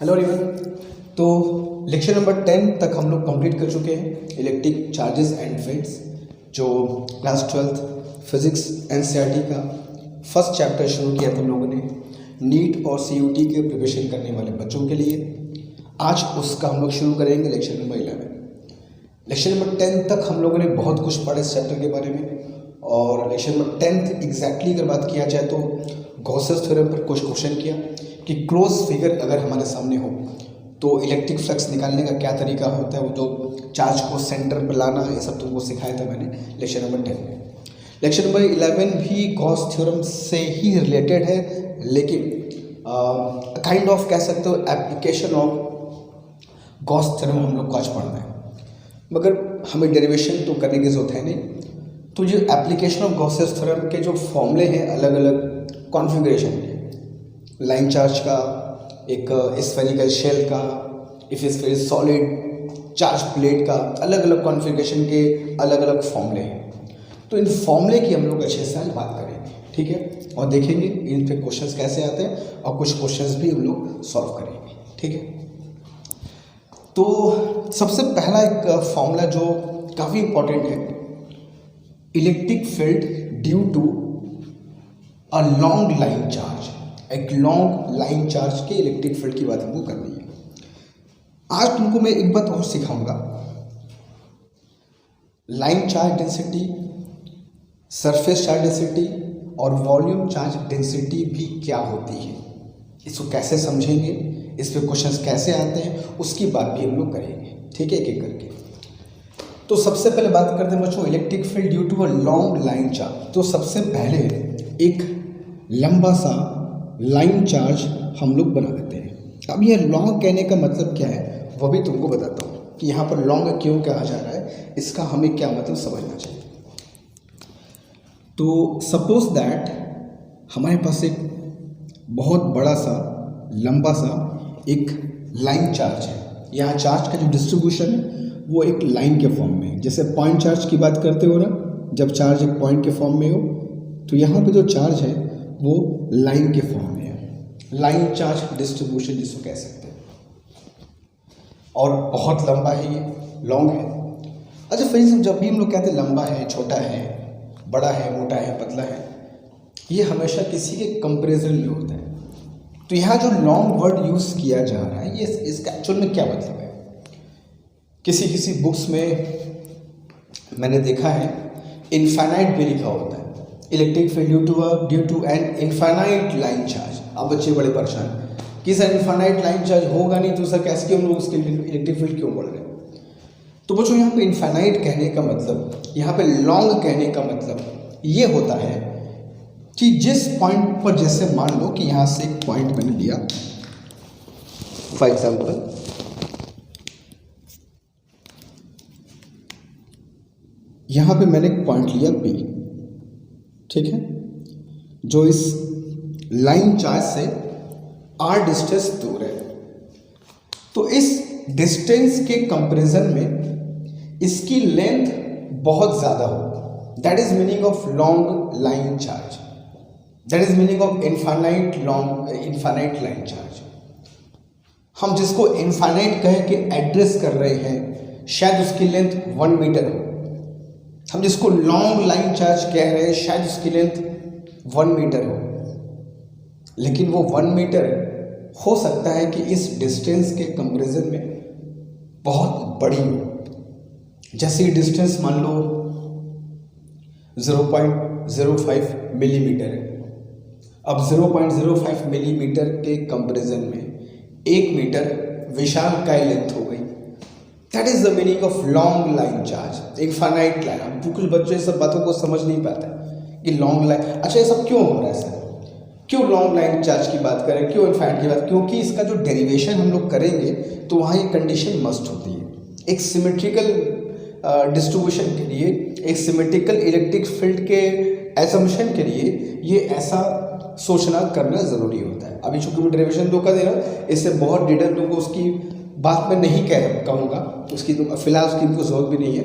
Hello everyone. तो lecture number 10 तक हम लोग कंप्लीट कर चुके हैं इलेक्ट्रिक चार्जेस एंड फील्ड्स, जो क्लास 12th फिजिक्स एनसीईआरटी का फर्स्ट चैप्टर शुरू किया तुम लोगों ने नीट और सीयूटी के प्रिपरेशन करने वाले बच्चों के लिए। आज उसका हम लोग शुरू करेंगे लेक्चर नंबर 11। लेक्चर नंबर 10 तक हम लोगों ने बहुत कुछ पढ़ा इस चैप्टर के बारे में, और लेक्चर नंबर 10 एग्जैक्टली अगर बात किया जाए तो गॉसेस थ्योरम पर कुछ क्वेश्चन किया कि क्लोज फिगर अगर हमारे सामने हो तो इलेक्ट्रिक फ्लक्स निकालने का क्या तरीका होता है, वो जो चार्ज को सेंटर पर लाना, ये सब तुमको सिखाया था मैंने लेक्चर नंबर 10 में। लेक्चर नंबर 11 भी गॉस थ्योरम से ही रिलेटेड है, लेकिन काइंड ऑफ कह सकते हो एप्लीकेशन ऑफ गॉस थ्योरम हम लोग को आज पढ़ना है, मगर हमें डेरिवेशन तो करने की जरूरत है नहीं। तो जो एप्लीकेशन ऑफ गॉसेस थ्योरम के जो फॉर्मूले हैं अलग अलग कॉन्फ़िगरेशन के, लाइन चार्ज का, एक स्फेरिकल शेल का, if sphere solid charge plate का, अलग अलग कॉन्फ़िगरेशन के अलग अलग फॉर्मूले हैं। तो इन फॉर्मूले की हम लोग अच्छे से आज बात करेंगे, ठीक है, और देखेंगे इन पे क्वेश्चंस कैसे आते हैं और कुछ क्वेश्चंस भी हम लोग सॉल्व करेंगे, ठीक है। तो सबसे पहला एक फॉर्मूला जो काफ़ी इंपॉर्टेंट है, electric field due to a long line charge. एक लॉन्ग लाइन चार्ज के इलेक्ट्रिक फील्ड की बात हमको करनी है। आज तुमको मैं एक बात और सिखाऊंगा, line charge density, surface charge density और वॉल्यूम चार्ज डेंसिटी भी क्या होती है, इसको कैसे समझेंगे, इस पे क्वेश्चंस कैसे आते हैं, उसकी बात भी हम लोग करेंगे, ठीक है, एक एक करके। तो सबसे पहले बात करते हैं बच्चों electric field due to a long line charge. तो सबसे पहले एक लंबा सा लाइन चार्ज हम लोग बना लेते हैं। अब यह लॉन्ग कहने का मतलब क्या है वो भी तुमको बताता हूँ कि यहाँ पर लॉन्ग क्यों कहा जा रहा है, इसका हमें क्या मतलब समझना चाहिए। तो सपोज दैट हमारे पास एक बहुत बड़ा सा लंबा सा एक लाइन चार्ज है। यहाँ चार्ज का जो डिस्ट्रीब्यूशन है वो एक लाइन के फॉर्म में है। जैसे पॉइंट चार्ज की बात करते हो ना, जब चार्ज एक पॉइंट के फॉर्म में हो, तो यहाँ पे जो चार्ज है वो लाइन के फॉर्म में है। लाइन चार्ज डिस्ट्रीब्यूशन जिसको कह सकते हैं, और बहुत लंबा है, ये लॉन्ग है। अच्छा फ्रेंड्स, जब भी हम लोग कहते हैं लंबा है, छोटा है, बड़ा है, मोटा है, पतला है, ये हमेशा किसी के कंपेरिजन में होता है। तो यहाँ जो लॉन्ग वर्ड यूज़ किया जा रहा है, ये इसका एक्चुअल में क्या मतलब है। किसी बुक्स में मैंने देखा है इनफाइनाइट भी लिखा होता है, electric field due to an infinite line charge. अब बच्चे बड़े परेशान कि सर इनफाइनाइट लाइन चार्ज होगा नहीं तो सर कैसे हम लोग उसके इलेक्ट्रिक फील्ड क्यों पढ़ रहे हैं। तो बच्चों यहाँ पे इनफाइनाइट कहने का मतलब, यहाँ पे लॉन्ग कहने का मतलब ये होता है कि जिस पॉइंट पर, जैसे मान लो कि यहाँ से एक पॉइंट मैंने लिया, फॉर एग्जाम्पल यहाँ पे मैंने एक पॉइंट लिया P, ठीक है, जो इस लाइन चार्ज से R डिस्टेंस दूर है। तो इस डिस्टेंस के कंपैरिजन में इसकी लेंथ बहुत ज़्यादा हो, that is meaning of long line charge, that is meaning of infinite line charge. हम जिसको इनफाइनाइट कह के एड्रेस कर रहे हैं, शायद उसकी लेंथ 1 मीटर हो। हम जिसको लॉन्ग लाइन चार्ज कह रहे हैं, शायद उसकी लेंथ 1 मीटर हो, लेकिन वो 1 मीटर हो सकता है कि इस डिस्टेंस के कंपैरिजन में बहुत बड़ी हो। जैसे डिस्टेंस मान लो 0.05 मिलीमीटर है। अब 0.05 मिलीमीटर के कंपैरिजन में 1 मीटर विशाल काय लेंथ हो गई। That is the meaning of long line charge, infinite line. अब कुछ बच्चे सब बातों को समझ नहीं पाते कि लॉन्ग लाइन, अच्छा ये सब क्यों हो रहा है सर, क्यों लॉन्ग लाइन चार्ज की बात करें, क्यों इनफाइनाइट की बात, क्योंकि इसका जो डेरिवेशन हम लोग करेंगे तो वहाँ ये कंडीशन मस्ट होती है। एक सिमेट्रिकल डिस्ट्रीब्यूशन के लिए, एक सिमेट्रिकल इलेक्ट्रिक फील्ड के एजम्पशन के लिए ये ऐसा सोचना करना ज़रूरी होता है। अभी चूंकि मैं डेरिवेशन दो का दे रहा हूँ, इससे बहुत डिटेल लोगों को उसकी बात में नहीं कहूँगा, उसकी तो फिलहाल उसकी इनको जरूरत भी नहीं है।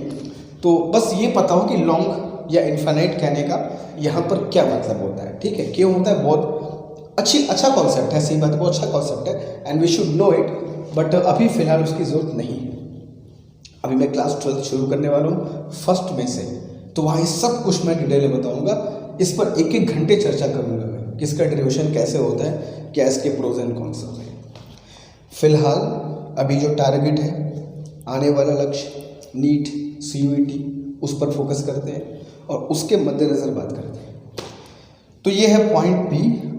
तो बस ये पता हो कि लॉन्ग या इनफाइनाइट कहने का यहाँ पर क्या मतलब होता है, ठीक है, क्यों होता है, बहुत अच्छा कॉन्सेप्ट है, सही बात है, वो अच्छा कॉन्सेप्ट है and we should know it, but अभी फिलहाल उसकी ज़रूरत नहीं है। अभी मैं क्लास 12 शुरू करने वाला हूँ 1 मई से, तो वहाँ ये सब कुछ मैं डिटेल में बताऊँगा। इस पर 1-1 घंटे चर्चा करूँगा मैं, किसका डेरिवेशन कैसे होता है, क्या इसके प्रोज एंड कॉन्स हैं। फिलहाल अभी जो टारगेट है, आने वाला लक्ष्य नीट CUET, उस पर फोकस करते हैं और उसके मद्देनज़र बात करते हैं। तो ये है पॉइंट P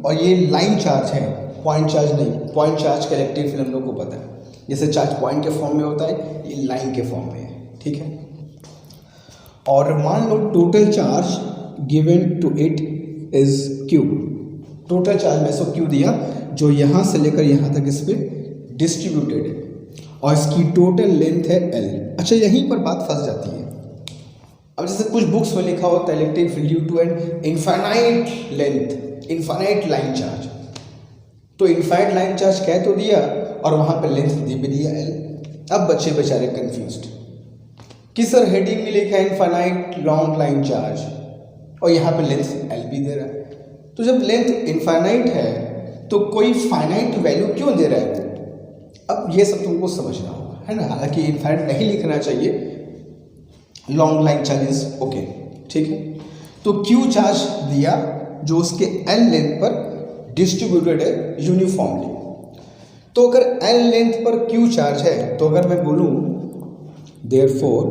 और ये लाइन चार्ज है, पॉइंट चार्ज नहीं। पॉइंट चार्ज का इलेक्ट्रिक फील्ड हम लोग को पता है, जैसे चार्ज पॉइंट के फॉर्म में होता है, ये लाइन के फॉर्म में है, ठीक है। और मान लो total charge given to it is Q। Total charge में सो Q दिया, जो यहाँ से लेकर यहाँ तक इस पर डिस्ट्रीब्यूटेड है और इसकी टोटल लेंथ है L। अच्छा, यहीं पर बात फंस जाती है। अब जैसे कुछ बुक्स में लिखा होता है electric field due to an infinite length, infinite line charge. तो इनफाइनाइट लाइन चार्ज कह तो दिया और वहाँ पे लेंथ भी दिया L। अब बच्चे बेचारे कंफ्यूज्ड कि सर हेडिंग में लिखा है इनफाइनाइट लॉन्ग लाइन चार्ज और यहाँ पे लेंथ L भी दे रहा है। तो जब लेंथ इनफाइनाइट है तो कोई फाइनाइट वैल्यू क्यों दे रहा है? अब ये सब तुमको समझना होगा, है ना। हालांकि इनफाइनाइट नहीं लिखना चाहिए, लॉन्ग लाइन चार्जेस ओके, ठीक है। तो Q चार्ज दिया जो उसके L लेंथ पर डिस्ट्रीब्यूटेड है यूनिफॉर्मली। तो अगर L लेंथ पर Q चार्ज है, तो अगर मैं बोलूं therefore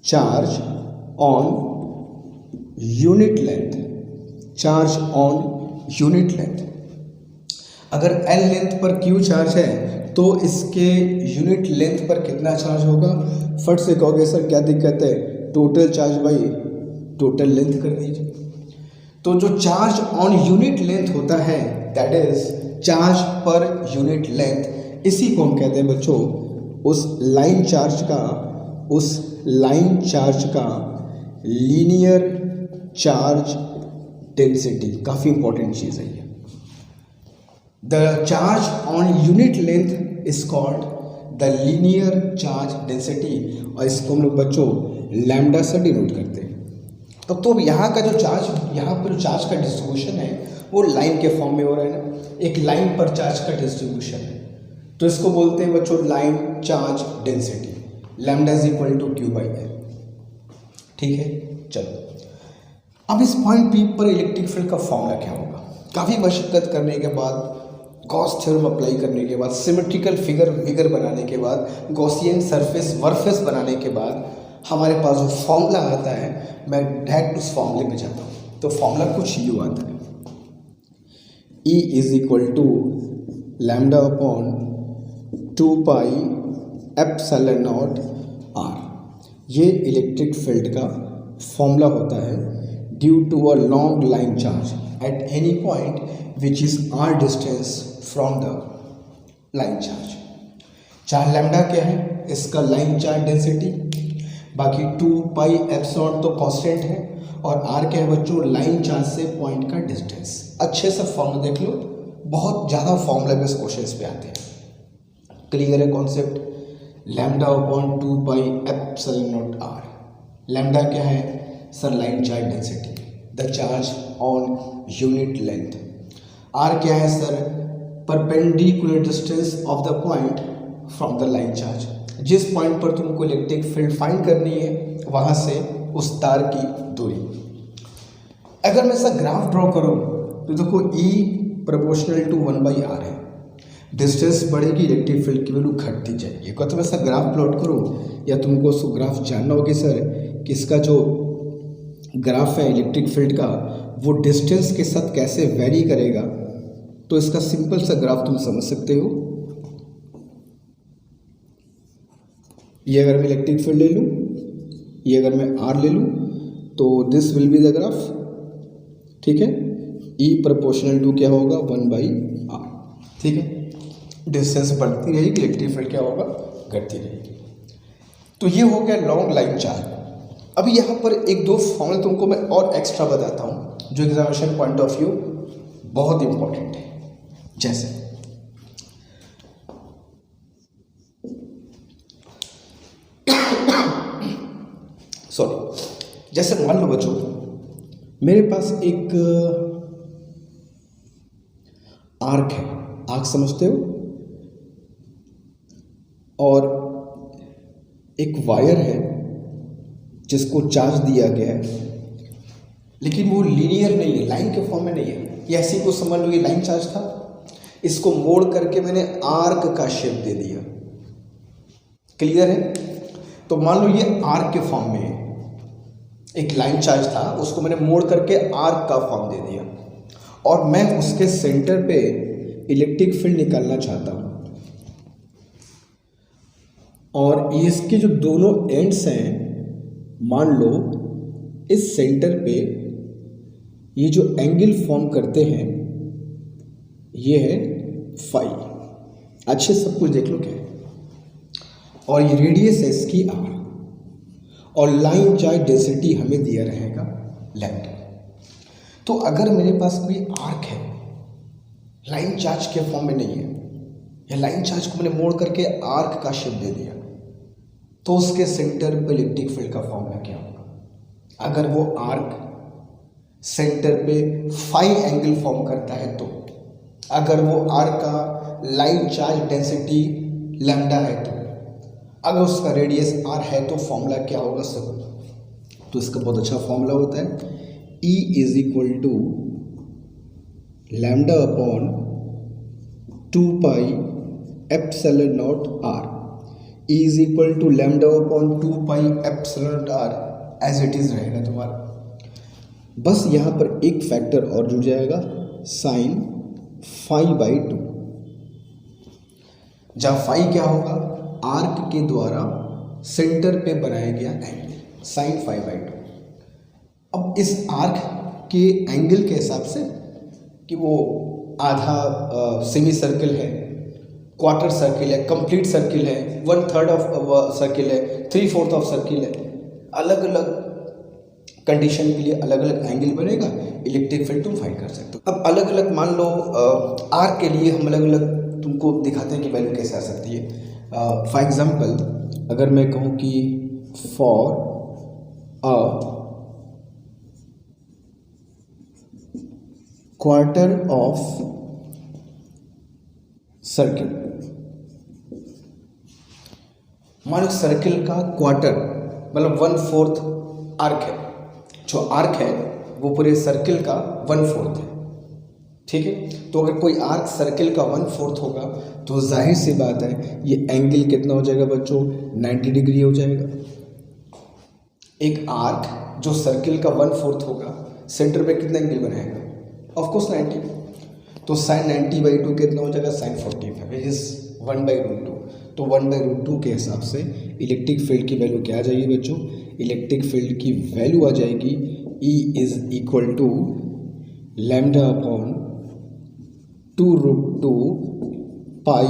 charge on unit length, charge on unit length, अगर L लेंथ पर Q चार्ज है तो इसके यूनिट लेंथ पर कितना चार्ज होगा? फट से कहोगे सर क्या दिक्कत है, total charge by total length कर दीजिए। तो जो चार्ज ऑन यूनिट लेंथ होता है दैट इज चार्ज पर यूनिट लेंथ, इसी को हम कहते हैं बच्चों उस लाइन चार्ज का लीनियर चार्ज डेंसिटी। काफ़ी इंपॉर्टेंट चीज़ है ये। The charge on unit length is called the linear charge density और इसको हम लोग बच्चों लैम्डा से डिनोट करते हैं। तो यहाँ का जो चार्ज, यहाँ पर जो चार्ज का डिस्ट्रीब्यूशन है वो लाइन के फॉर्म में हो रहा है ना, एक लाइन पर चार्ज का डिस्ट्रीब्यूशन है, तो इसको बोलते हैं बच्चों line charge density. Lambda is equal to Q/L, ठीक है। चलो अब इस पॉइंट P पर इलेक्ट्रिक फील्ड का फॉर्मूला क्या होगा? काफ़ी मशक्कत करने के बाद, गॉस थ्योरम अप्लाई करने के बाद, सिमेट्रिकल फिगर बनाने के बाद, गॉसियन सरफेस वर्फेस बनाने के बाद हमारे पास जो फॉर्मूला आता है, मैं डायरेक्ट उस फॉर्मूले पे जाता हूँ। तो फॉर्मूला कुछ यूँ आता है, E is equal to lambda upon 2 pi epsilon naught R। ये इलेक्ट्रिक फील्ड का फॉर्मूला होता है due to a long line charge at any point which is R distance from the line charge. चार lambda क्या है? इसका line charge density, बाकी 2 pi epsilon तो कांस्टेंट है, और R क्या है बच्चों? लाइन चार्ज से पॉइंट का डिस्टेंस। अच्छे से फॉर्मूला देख लो, बहुत ज़्यादा फॉर्मूला बेस क्वेश्चंस पे आते हैं। क्लियर है concept? Lambda upon 2 pi epsilon naught R। Lambda क्या है sir? Line charge density, the charge on unit length. R क्या है sir? Perpendicular distance of the point from the line charge. जिस point पर तुमको इलेक्ट्रिक फील्ड फाइंड करनी है वहां से उस तार की दूरी। अगर मैं ऐसा ग्राफ ड्रॉ करूं तो देखो E प्रोपोर्शनल टू 1/R है, डिस्टेंस बढ़ेगी इलेक्ट्रिक फील्ड की वैल्यू घटती जाएगी। अगर तुम ऐसा ग्राफ प्लॉट करो, या तुमको उसको ग्राफ जानना होगी सर कि इसका जो ग्राफ है इलेक्ट्रिक फील्ड का वो डिस्टेंस के साथ कैसे वेरी करेगा, तो इसका सिंपल सा ग्राफ तुम समझ सकते हो। ये अगर मैं इलेक्ट्रिक फील्ड ले लूँ, ये अगर मैं R ले लूँ, तो this will be the graph, ठीक है। E प्रोपोर्शनल टू क्या होगा? 1/R, ठीक है। डिस्टेंस बढ़ती रहेगी, इलेक्ट्रिक फील्ड क्या होगा? घटती रहेगी। तो ये हो गया लॉन्ग लाइन चार्ज। अभी यहाँ पर एक दो फॉर्मूले तुमको मैं और एक्स्ट्रा बताता हूँ जो एग्जामिनेशन पॉइंट ऑफ व्यू बहुत इंपॉर्टेंट है। जैसे जैसे मान लो बच्चों, मेरे पास एक आर्क है, आर्क समझते हो, और एक वायर है जिसको चार्ज दिया गया है, लेकिन वो लीनियर नहीं है, लाइन के फॉर्म में नहीं है। ये ऐसी को समझ लो, ये लाइन चार्ज था, इसको मोड़ करके मैंने आर्क का शेप दे दिया। क्लियर है? तो मान लो ये आर्क के फॉर्म में है, एक लाइन चार्ज था, उसको मैंने मोड़ करके आर्क का फॉर्म दे दिया, और मैं उसके सेंटर पे इलेक्ट्रिक फील्ड निकालना चाहता हूँ। और इसके जो दोनों एंड्स हैं, मान लो इस सेंटर पे ये जो एंगल फॉर्म करते हैं ये है फाई। अच्छे सब कुछ देख लो क्या है, और ये रेडियस है इसकी आर, और लाइन चार्ज डेंसिटी हमें दिया रहेगा लैम्डा। तो अगर मेरे पास कोई आर्क है, लाइन चार्ज के फॉर्म में नहीं है, या लाइन चार्ज को मैंने मोड़ करके आर्क का शेप दे दिया, तो उसके सेंटर पे इलेक्ट्रिक फील्ड का फॉर्मूला क्या होगा? अगर वो आर्क सेंटर पे फाई एंगल फॉर्म करता है तो, अगर वो आर्क का लाइन चार्ज डेंसिटी लैम्डा है तो, अगर उसका रेडियस आर है तो फॉर्मूला क्या होगा सब? तो इसका बहुत अच्छा फॉर्मूला होता है, E is equal to lambda upon 2 pi epsilon naught R. E is equal to lambda upon 2 pi epsilon naught R as it is रहेगा तुम्हारा। बस यहाँ पर एक फैक्टर और जुड़ जाएगा, साइन फाई बाई 2, जहाँ फाई क्या होगा? आर्क के द्वारा सेंटर पे बनाया गया एंगल, साइन फाई बाई 2। अब इस आर्क के एंगल के हिसाब से कि वो आधा सेमी सर्किल है, क्वार्टर सर्किल है, कंप्लीट सर्किल है, 1/3 ऑफ सर्किल है, 3/4 ऑफ सर्किल है, अलग अलग कंडीशन के लिए अलग अलग एंगल बनेगा, इलेक्ट्रिक फील्ड तुम फाइंड कर सकते हो। अब अलग अलग मान लो आर्क के लिए हम अलग अलग तुमको दिखाते हैं कि वैल्यू कैसे आ सकती है। फॉर एग्जाम्पल अगर मैं कहूँ कि for a quarter of circle, मान लो सर्किल का क्वार्टर मतलब 1/4 आर्क है, जो आर्क है वो पूरे सर्किल का 1/4 है, ठीक है। तो अगर कोई आर्क सर्किल का 1/4 होगा तो जाहिर सी बात है ये एंगल कितना हो जाएगा बच्चों? 90 डिग्री हो जाएगा। एक आर्क जो सर्किल का 1/4 होगा, सेंटर पे कितना एंगल बनाएगा? Of course 90। तो साइन 90/2 कितना हो जाएगा? Sine 45 which is 1/√2। तो 1/√2 के हिसाब से इलेक्ट्रिक फील्ड की वैल्यू क्या आ जाएगी बच्चों? इलेक्ट्रिक फील्ड की वैल्यू आ जाएगी E is equal to lambda upon 2√2 pi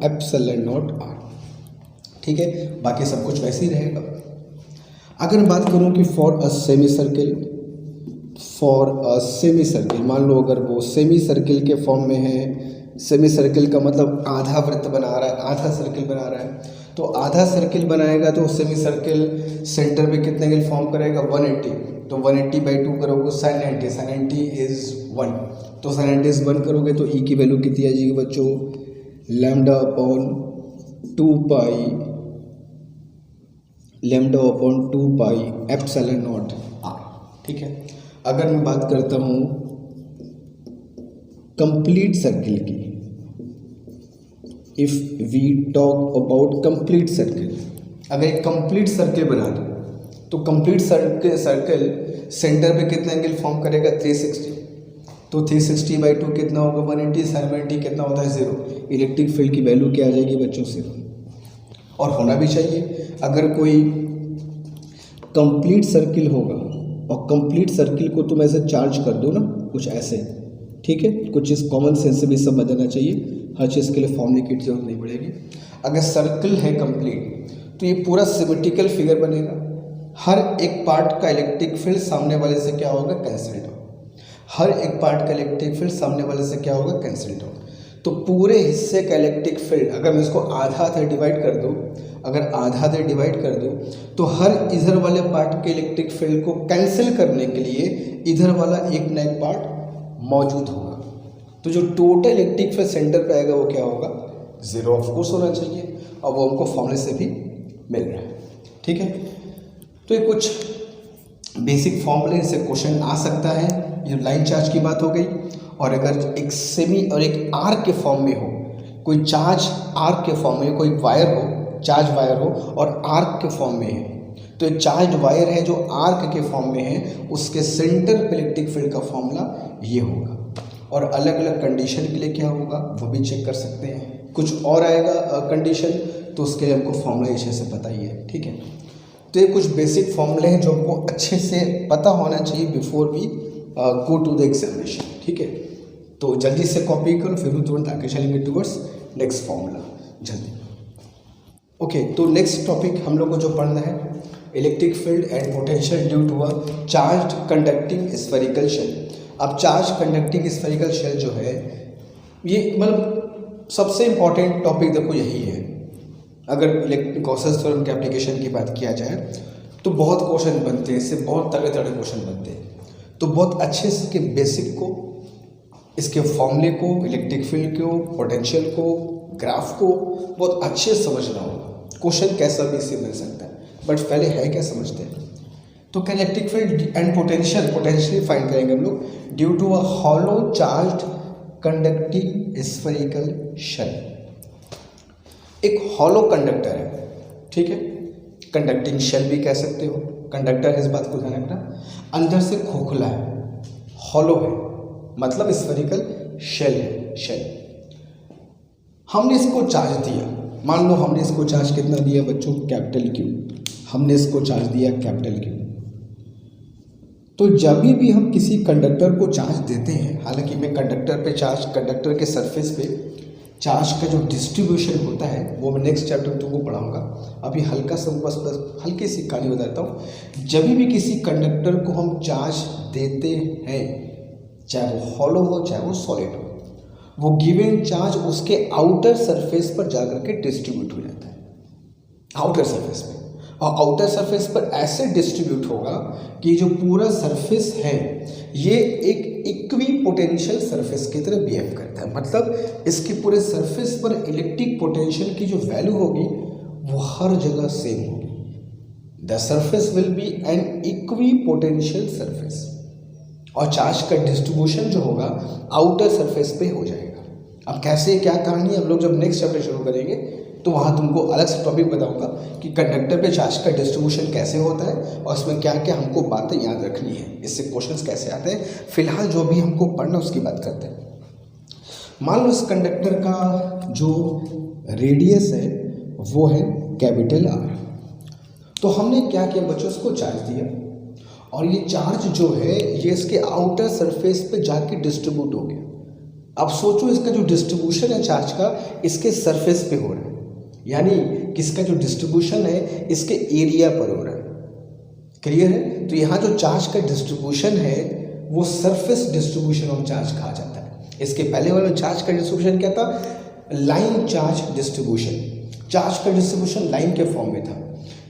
epsilon naught R, ठीक है। बाकी सब कुछ वैसे ही रहेगा। अगर मैं बात करूं कि फॉर अ सेमी सर्किल, मान लो अगर वो सेमी सर्किल के फॉर्म में है, सेमी सर्किल का मतलब आधा वृत्त बना रहा है, आधा सर्किल बना रहा है, तो आधा सर्किल बनाएगा तो सेमी सर्किल सेंटर पे कितने एंगल फॉर्म करेगा? 180। तो 180/2 करोगे साइन 90, साइन 90 इज 1, तो साइन 90 इज 1 करोगे तो ई की वैल्यू कितनी आ जाएगी बच्चों? Lambda upon 2 pi epsilon naught R, ठीक है। अगर मैं बात करता हूँ कंप्लीट सर्किल की, if we talk about complete circle, अगर एक कंप्लीट सर्किल बना दो तो कंप्लीट सर्किल सेंटर पे कितना एंगल फॉर्म करेगा? 360। तो 360/2 कितना होगा? 180। साइन 180 कितना होता है? 0। इलेक्ट्रिक फील्ड की वैल्यू क्या आ जाएगी बच्चों? 0। और होना भी चाहिए। अगर कोई कंप्लीट सर्किल होगा और कंप्लीट सर्किल को तुम ऐसे चार्ज कर दो ना, कुछ ऐसे, ठीक है, कुछ चीज़ कॉमन सेंस से भी सब बदलना चाहिए, हर चीज़ के लिए फॉर्मूले की जरूरत नहीं पड़ेगी। अगर सर्किल है कंप्लीट तो ये पूरा सिमेट्रिकल फिगर बनेगा, हर एक पार्ट का इलेक्ट्रिक फील्ड सामने वाले से क्या होगा? कैंसिल्ड होगा। हर एक पार्ट का इलेक्ट्रिक फील्ड सामने वाले से क्या होगा? कैंसिल्ड होगा। तो पूरे हिस्से का इलेक्ट्रिक फील्ड अगर मैं इसको आधा डिवाइड कर दूँ, अगर आधा डिवाइड कर दूँ तो हर इधर वाले पार्ट के इलेक्ट्रिक फील्ड को कैंसिल करने के लिए इधर वाला एक ना एक पार्ट मौजूद होगा। तो जो टोटल इलेक्ट्रिक फील्ड सेंटर पे आएगा वो क्या होगा, 0 ऑफ कोर्स होना चाहिए, और वो हमको फॉर्मूले से भी मिल रहा है। ठीक है, तो ये कुछ बेसिक फॉर्मूले से क्वेश्चन आ सकता है। ये लाइन चार्ज की बात हो गई, और अगर एक सेमी और एक आर्क के फॉर्म में हो, कोई चार्ज आर्क के फॉर्म में, कोई वायर हो, चार्ज वायर हो और आर्क के फॉर्म में है, तो एक चार्ज वायर है जो आर्क के फॉर्म में है, उसके सेंटर पे इलेक्ट्रिक फील्ड का फॉर्मूला ये होगा। और अलग अलग कंडीशन के लिए क्या होगा वो भी चेक कर सकते हैं। कुछ और आएगा कंडीशन, तो उसके लिए हमको फॉर्मूला अच्छे से पता ही है। ठीक है, तो ये कुछ बेसिक फॉर्मूले हैं जो हमको अच्छे से पता होना चाहिए before we go to the examination. ठीक है, तो जल्दी से कॉपी करो, फिर हम तुरंत आगे चलेंगे टूवर्ड्स नेक्स्ट फॉर्मूला जल्दी। ओके, तो नेक्स्ट टॉपिक हम लोग को जो पढ़ना है, electric field and potential due to a charge conducting spherical shell. अब चार्ज कंडक्टिंग स्फेरिकल शेल जो है, ये मतलब सबसे इम्पॉर्टेंट टॉपिक देखो यही है। अगर गॉसेस थ्योरम के एप्लीकेशन की बात किया जाए तो बहुत क्वेश्चन बनते हैं, इससे बहुत तगड़े तगड़े क्वेश्चन बनते हैं। तो बहुत अच्छे से इसके बेसिक को, इसके फॉर्मूले को, इलेक्ट्रिक फील्ड को, पोटेंशियल को, ग्राफ को बहुत अच्छे से समझना होगा। क्वेश्चन कैसा भी इससे मिल सकता है, बट पहले है क्या समझते हैं। तो क्या electric field and potential find करेंगे हम लोग due to a hollow charge conducting spherical shell. एक हॉलो कंडक्टर है, ठीक है, कंडक्टिंग शेल भी कह सकते हो। कंडक्टर है, इस बात को ध्यान रखना, अंदर से खोखला है, हॉलो है, मतलब स्फेरिकल शेल है। शेल हमने इसको चार्ज दिया, मान लो हमने इसको चार्ज कितना दिया बच्चों, कैपिटल क्यू। हमने इसको चार्ज दिया कैपिटल क्यू। तो जब भी हम किसी कंडक्टर को चार्ज देते हैं, हालांकि मैं कंडक्टर पे चार्ज, कंडक्टर के सरफेस पे चार्ज का जो डिस्ट्रीब्यूशन होता है वो मैं नेक्स्ट चैप्टर 2 को पढ़ाऊंगा। अभी हल्का सा बस हल्की सी कहानी बताता हूँ। जब भी किसी कंडक्टर को हम चार्ज देते हैं, चाहे वो हॉलो हो चाहे वो सॉलिड हो, वो गिवन चार्ज उसके आउटर सरफेस पर जाकर के डिस्ट्रीब्यूट हो जाता है, आउटर सरफेस पे। और आउटर सरफेस पर ऐसे डिस्ट्रीब्यूट होगा कि जो पूरा सरफेस है ये एक इक्वी पोटेंशियल सरफेस की तरह बिहेव करता है। मतलब इसके पूरे सरफेस पर इलेक्ट्रिक पोटेंशियल की जो वैल्यू होगी वो हर जगह सेम होगी। The surface will be an equipotential surface, और चार्ज का डिस्ट्रीब्यूशन जो होगा आउटर सरफेस पे हो जाएगा। अब कैसे क्या कहानी हम लोग जब नेक्स्ट चैप्टर शुरू करेंगे तो वहाँ तुमको अलग से टॉपिक बताऊंगा कि कंडक्टर पे चार्ज का डिस्ट्रीब्यूशन कैसे होता है और उसमें क्या क्या हमको बातें याद रखनी है, इससे क्वेश्चंस कैसे आते हैं। फिलहाल जो भी हमको पढ़ना उसकी बात करते हैं। मान लो इस कंडक्टर का जो रेडियस है वो है कैपिटल आर। तो हमने क्या किया बच्चों, उसको चार्ज दिया, और ये चार्ज जो है ये इसके आउटर सरफेस पे जाके डिस्ट्रीब्यूट हो गया। अब सोचो इसका जो डिस्ट्रीब्यूशन है चार्ज का इसके सरफेस पे हो रहा है, यानी किसका जो डिस्ट्रीब्यूशन है इसके एरिया पर हो रहा है। क्लियर है? तो यहाँ जो चार्ज का डिस्ट्रीब्यूशन है वो सरफेस डिस्ट्रीब्यूशन ऑफ चार्ज कहा जाता है। इसके पहले वाले चार्ज का डिस्ट्रीब्यूशन क्या था, लाइन चार्ज डिस्ट्रीब्यूशन। चार्ज का डिस्ट्रीब्यूशन लाइन के फॉर्म में था,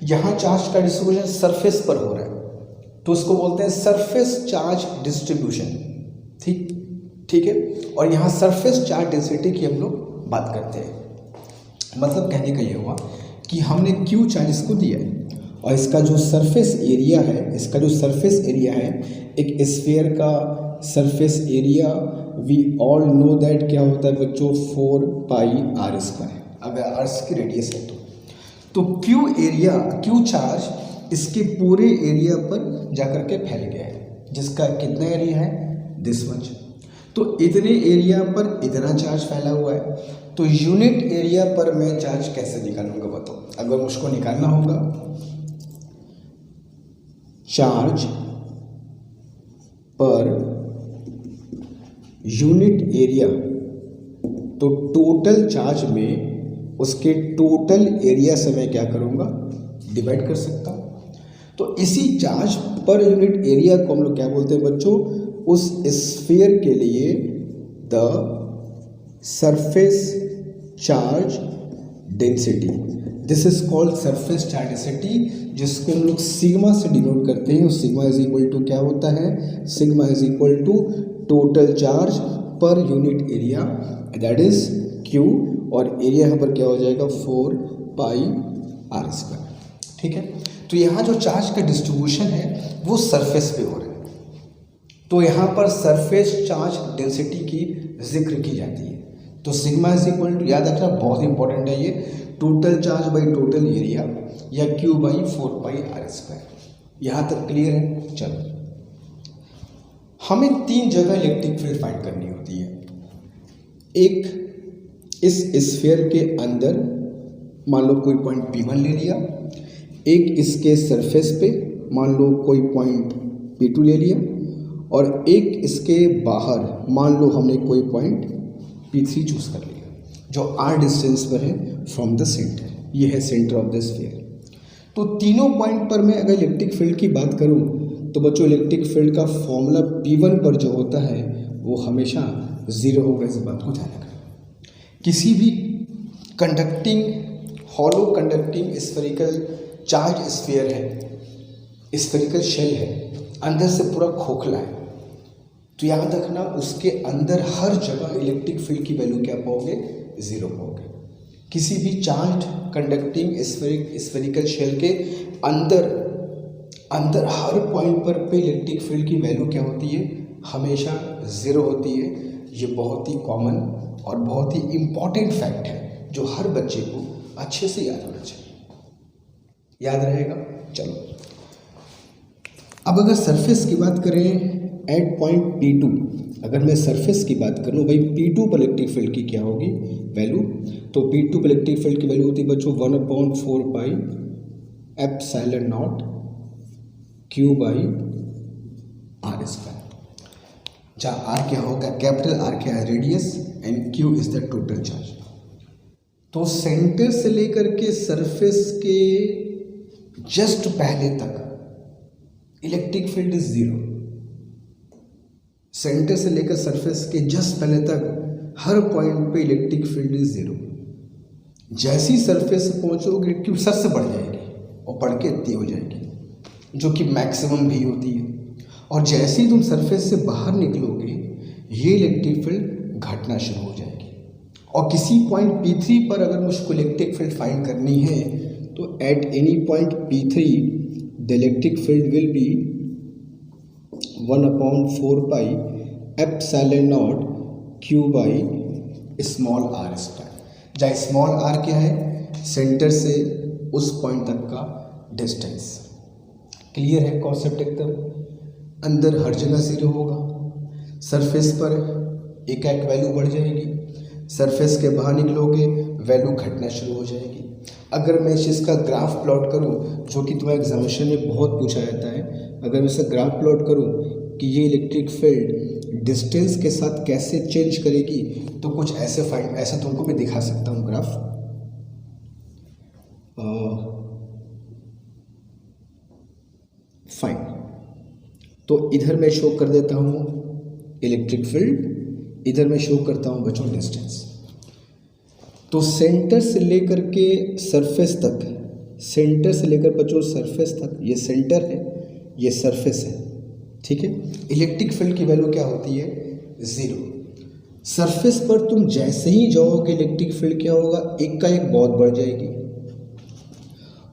यहाँ चार्ज का डिस्ट्रीब्यूशन सरफेस पर हो रहा है तो उसको बोलते हैं सरफेस चार्ज डिस्ट्रीब्यूशन। ठीक है, और यहाँ सरफेस चार्ज डेंसिटी की हम लोग बात करते हैं। मतलब कहने का ये हुआ कि हमने क्यू चार्ज इसको दिया और इसका जो सरफेस एरिया है, इसका जो सरफेस एरिया है, एक स्फीयर का surface area we all know that क्या होता है बच्चों, 4 पाई आर स्क्वायर, अगर अर्थ की रेडियस है तो क्यू एरिया, क्यू चार्ज इसके पूरे एरिया पर जाकर के फैल गया है, जिसका कितना एरिया है, दिस मच। तो इतने एरिया पर इतना चार्ज फैला हुआ है, तो यूनिट एरिया पर मैं चार्ज कैसे निकालूंगा बताओ। अगर मुझको निकालना होगा चार्ज पर यूनिट एरिया, तो टोटल चार्ज में उसके टोटल एरिया से मैं क्या करूंगा, डिवाइड कर सकता हूं। तो इसी चार्ज पर यूनिट एरिया को हम लोग क्या बोलते हैं बच्चों, उस स्फीयर के लिए the surface charge density, this is called surface charge density, जिसको हम लोग सिग्मा से डिनोट करते हैं। और सिग्मा इज इक्वल टू क्या होता है, sigma is equal to total charge पर unit area, that is Q, और एरिया यहाँ पर क्या हो जाएगा 4 पाई आर स्क्वायर। ठीक है, तो यहाँ जो चार्ज का डिस्ट्रीब्यूशन है वो सरफेस पे हो रहा है, तो यहाँ पर सरफेस चार्ज डेंसिटी की जिक्र की जाती है। तो सिग्मा इज इक्वल टू, याद रखना बहुत इंपॉर्टेंट है ये, total charge by total area या Q by 4 pi r square. यहाँ तक क्लियर है? चलो, हमें 3 जगह इलेक्ट्रिक फील्ड फाइंड करनी होती है। एक इस स्फीयर के अंदर मान लो कोई पॉइंट P1 ले लिया, एक इसके सरफेस पे मान लो कोई पॉइंट P2 ले लिया, और एक इसके बाहर मान लो हमने कोई पॉइंट P3 चूज कर लिया जो r डिस्टेंस पर है फ्रॉम द सेंटर। ये है सेंटर ऑफ द स्फीयर। तो तीनों पॉइंट पर मैं अगर इलेक्ट्रिक फील्ड की बात करूं तो बच्चों इलेक्ट्रिक फील्ड का फॉर्मूला P1 पर जो होता है वो हमेशा 0 होगा, इस बात को ध्यान रखना। किसी भी conducting hollow conducting spherical charge sphere है, स्फेरिकल शेल है, अंदर से पूरा खोखला है, तो याद रखना उसके अंदर हर जगह इलेक्ट्रिक फील्ड की वैल्यू क्या पाओगे? 0 पाओगे। किसी भी चार्ज कंडक्टिंग स्फेरिकल शेल के अंदर हर पॉइंट पर पे इलेक्ट्रिक फील्ड की वैल्यू क्या होती है? हमेशा 0 होती है। ये बहुत ही कॉमन और बहुत ही इम्पॉर्टेंट फैक्ट है जो हर बच्चे को अच्छे से याद होना चाहिए। याद रहेगा? चलो, अब अगर सरफेस की बात करें एट पॉइंट P2, अगर मैं सरफेस की बात करूं भाई P2 पर इलेक्ट्रिक फील्ड की क्या होगी वैल्यू? तो P2 पर इलेक्ट्रिक फील्ड की वैल्यू होती है बच्चों 1/4 pi epsilon naught Q by R square, जहाँ R क्या होगा? कैपिटल R क्या है? Radius, and Q is the total charge. तो सेंटर से लेकर के सरफेस के जस्ट पहले तक इलेक्ट्रिक फील्ड इज 0। सेंटर से लेकर सरफेस के जस्ट पहले तक हर पॉइंट पे इलेक्ट्रिक फील्ड इज 0। जैसी सरफेस से पहुंचोगे इलेक्ट्रिक सर से बढ़ जाएगी और बढ़ के इतनी हो जाएगी जो कि मैक्सिमम भी होती है, और जैसे ही तुम सरफेस से बाहर निकलोगे ये इलेक्ट्रिक फील्ड घटना शुरू हो जाएगी। और किसी पॉइंट P3 पर अगर मुझको इलेक्ट्रिक फील्ड फाइंड करनी है तो eight any point P3 the electric field will be 1/4 pi epsilon naught Q by small r square, जहाँ स्मॉल r क्या है? सेंटर से उस पॉइंट तक का डिस्टेंस। क्लियर है कॉन्सेप्ट एकदम? अंदर हर जगह 0 होगा, सरफेस पर एक वैल्यू बढ़ जाएगी, सरफेस के बाहर निकलोगे वैल्यू घटना शुरू हो जाएगी। अगर मैं इस चीज़ का ग्राफ प्लॉट करूं, जो कि तुम्हारे एग्जामिनेशन में बहुत पूछा जाता है, अगर मैं इसका ग्राफ प्लॉट करूं कि ये इलेक्ट्रिक फील्ड डिस्टेंस के साथ कैसे चेंज करेगी, तो कुछ ऐसे तुमको मैं दिखा सकता हूँ ग्राफ। फाइन, तो इधर मैं शो कर देता हूँ इलेक्ट्रिक फील्ड, इधर मैं शो करता हूँ बच्चों डिस्टेंस। तो सेंटर से लेकर के सरफेस तक, सेंटर से लेकर बच्चों सरफेस तक, ये सेंटर है, ये सरफेस है, ठीक है। इलेक्ट्रिक फील्ड की वैल्यू क्या होती है? 0। सरफेस पर तुम जैसे ही जाओगे इलेक्ट्रिक फील्ड क्या होगा? एक का एक बहुत बढ़ जाएगी,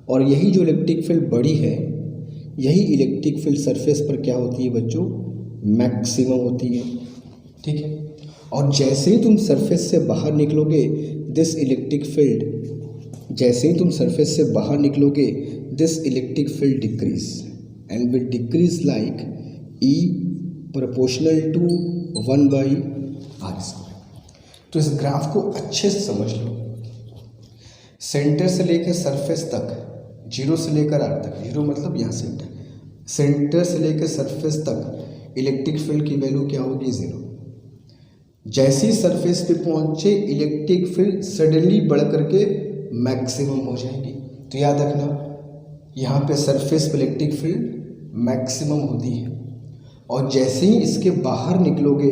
और यही जो इलेक्ट्रिक फील्ड बड़ी है, यही इलेक्ट्रिक फील्ड सरफेस पर क्या होती है बच्चों? मैक्सिमम होती है, ठीक है। और जैसे ही तुम सरफेस से बाहर निकलोगे दिस इलेक्ट्रिक फील्ड, जैसे ही तुम सरफेस से बाहर निकलोगे this electric field decrease and will decrease like E proportional to 1/r square. तो इस ग्राफ को अच्छे से समझ लो। सेंटर से लेकर सरफेस तक, 0 से लेकर r तक, 0 मतलब यहाँ सेंटर से लेकर सरफेस तक इलेक्ट्रिक फील्ड की वैल्यू क्या होगी? 0। जैसी सरफेस पे पहुंचे इलेक्ट्रिक फील्ड सडनली बढ़ करके मैक्सिमम हो जाएगी। तो याद रखना यहाँ पे सरफेस पे इलेक्ट्रिक फील्ड मैक्सिमम होती है, और जैसे ही इसके बाहर निकलोगे,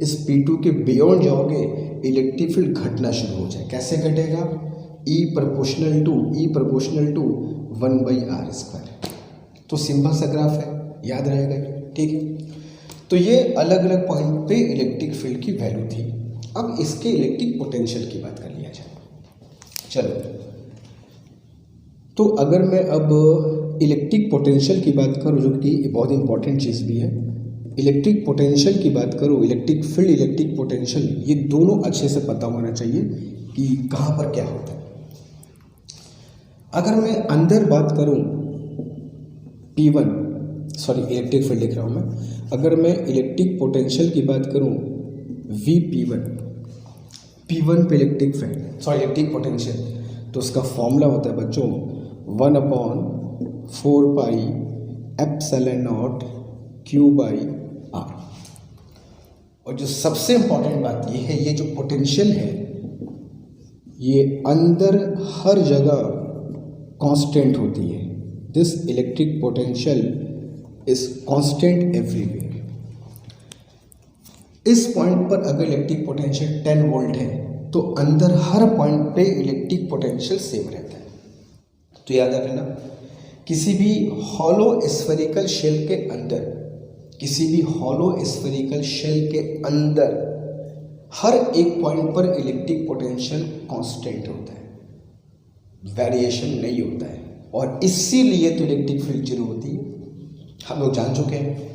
इस P2 के बियॉन्ड जाओगे, इलेक्ट्रिक फील्ड घटना शुरू हो जाए। कैसे घटेगा? E proportional to 1/r square. तो सिंपल सा ग्राफ है, याद रहेगा, ठीक है। तो ये अलग अलग पॉइंट पे इलेक्ट्रिक फील्ड की वैल्यू थी। अब इसके इलेक्ट्रिक पोटेंशियल की बात कर लिया जाए। चलो, तो अगर मैं अब इलेक्ट्रिक पोटेंशियल की बात करूँ, जो कि बहुत इंपॉर्टेंट चीज़ भी है, इलेक्ट्रिक पोटेंशियल की बात करूँ, इलेक्ट्रिक फील्ड, इलेक्ट्रिक पोटेंशियल, ये दोनों अच्छे से पता होना चाहिए कि कहाँ पर क्या होता है। अगर मैं अंदर बात करूँ P1, सॉरी इलेक्ट्रिक फील्ड लिख रहा हूँ मैं, अगर मैं इलेक्ट्रिक पोटेंशियल की बात करूँ VP1, P1 पे electric field, sorry electric potential, तो उसका फॉर्मूला होता है बच्चों 1/4 पाई एप्सिलॉन नॉट Q/R। और जो सबसे इंपॉर्टेंट बात ये है, ये जो पोटेंशियल है ये अंदर हर जगह कांस्टेंट होती है। This electric potential is constant everywhere. इस पॉइंट पर अगर इलेक्ट्रिक पोटेंशियल 10 वोल्ट है तो अंदर हर पॉइंट पे इलेक्ट्रिक पोटेंशियल सेम रहता है। तो याद रखना, किसी भी हॉलो स्फेरिकल शेल के अंदर, किसी भी हॉलो स्फेरिकल शेल के अंदर हर एक पॉइंट पर इलेक्ट्रिक पोटेंशियल कांस्टेंट होता है, वेरिएशन नहीं होता है, और इसीलिए तो इलेक्ट्रिक फील्ड जीरो होती है। हम लोग जान चुके हैं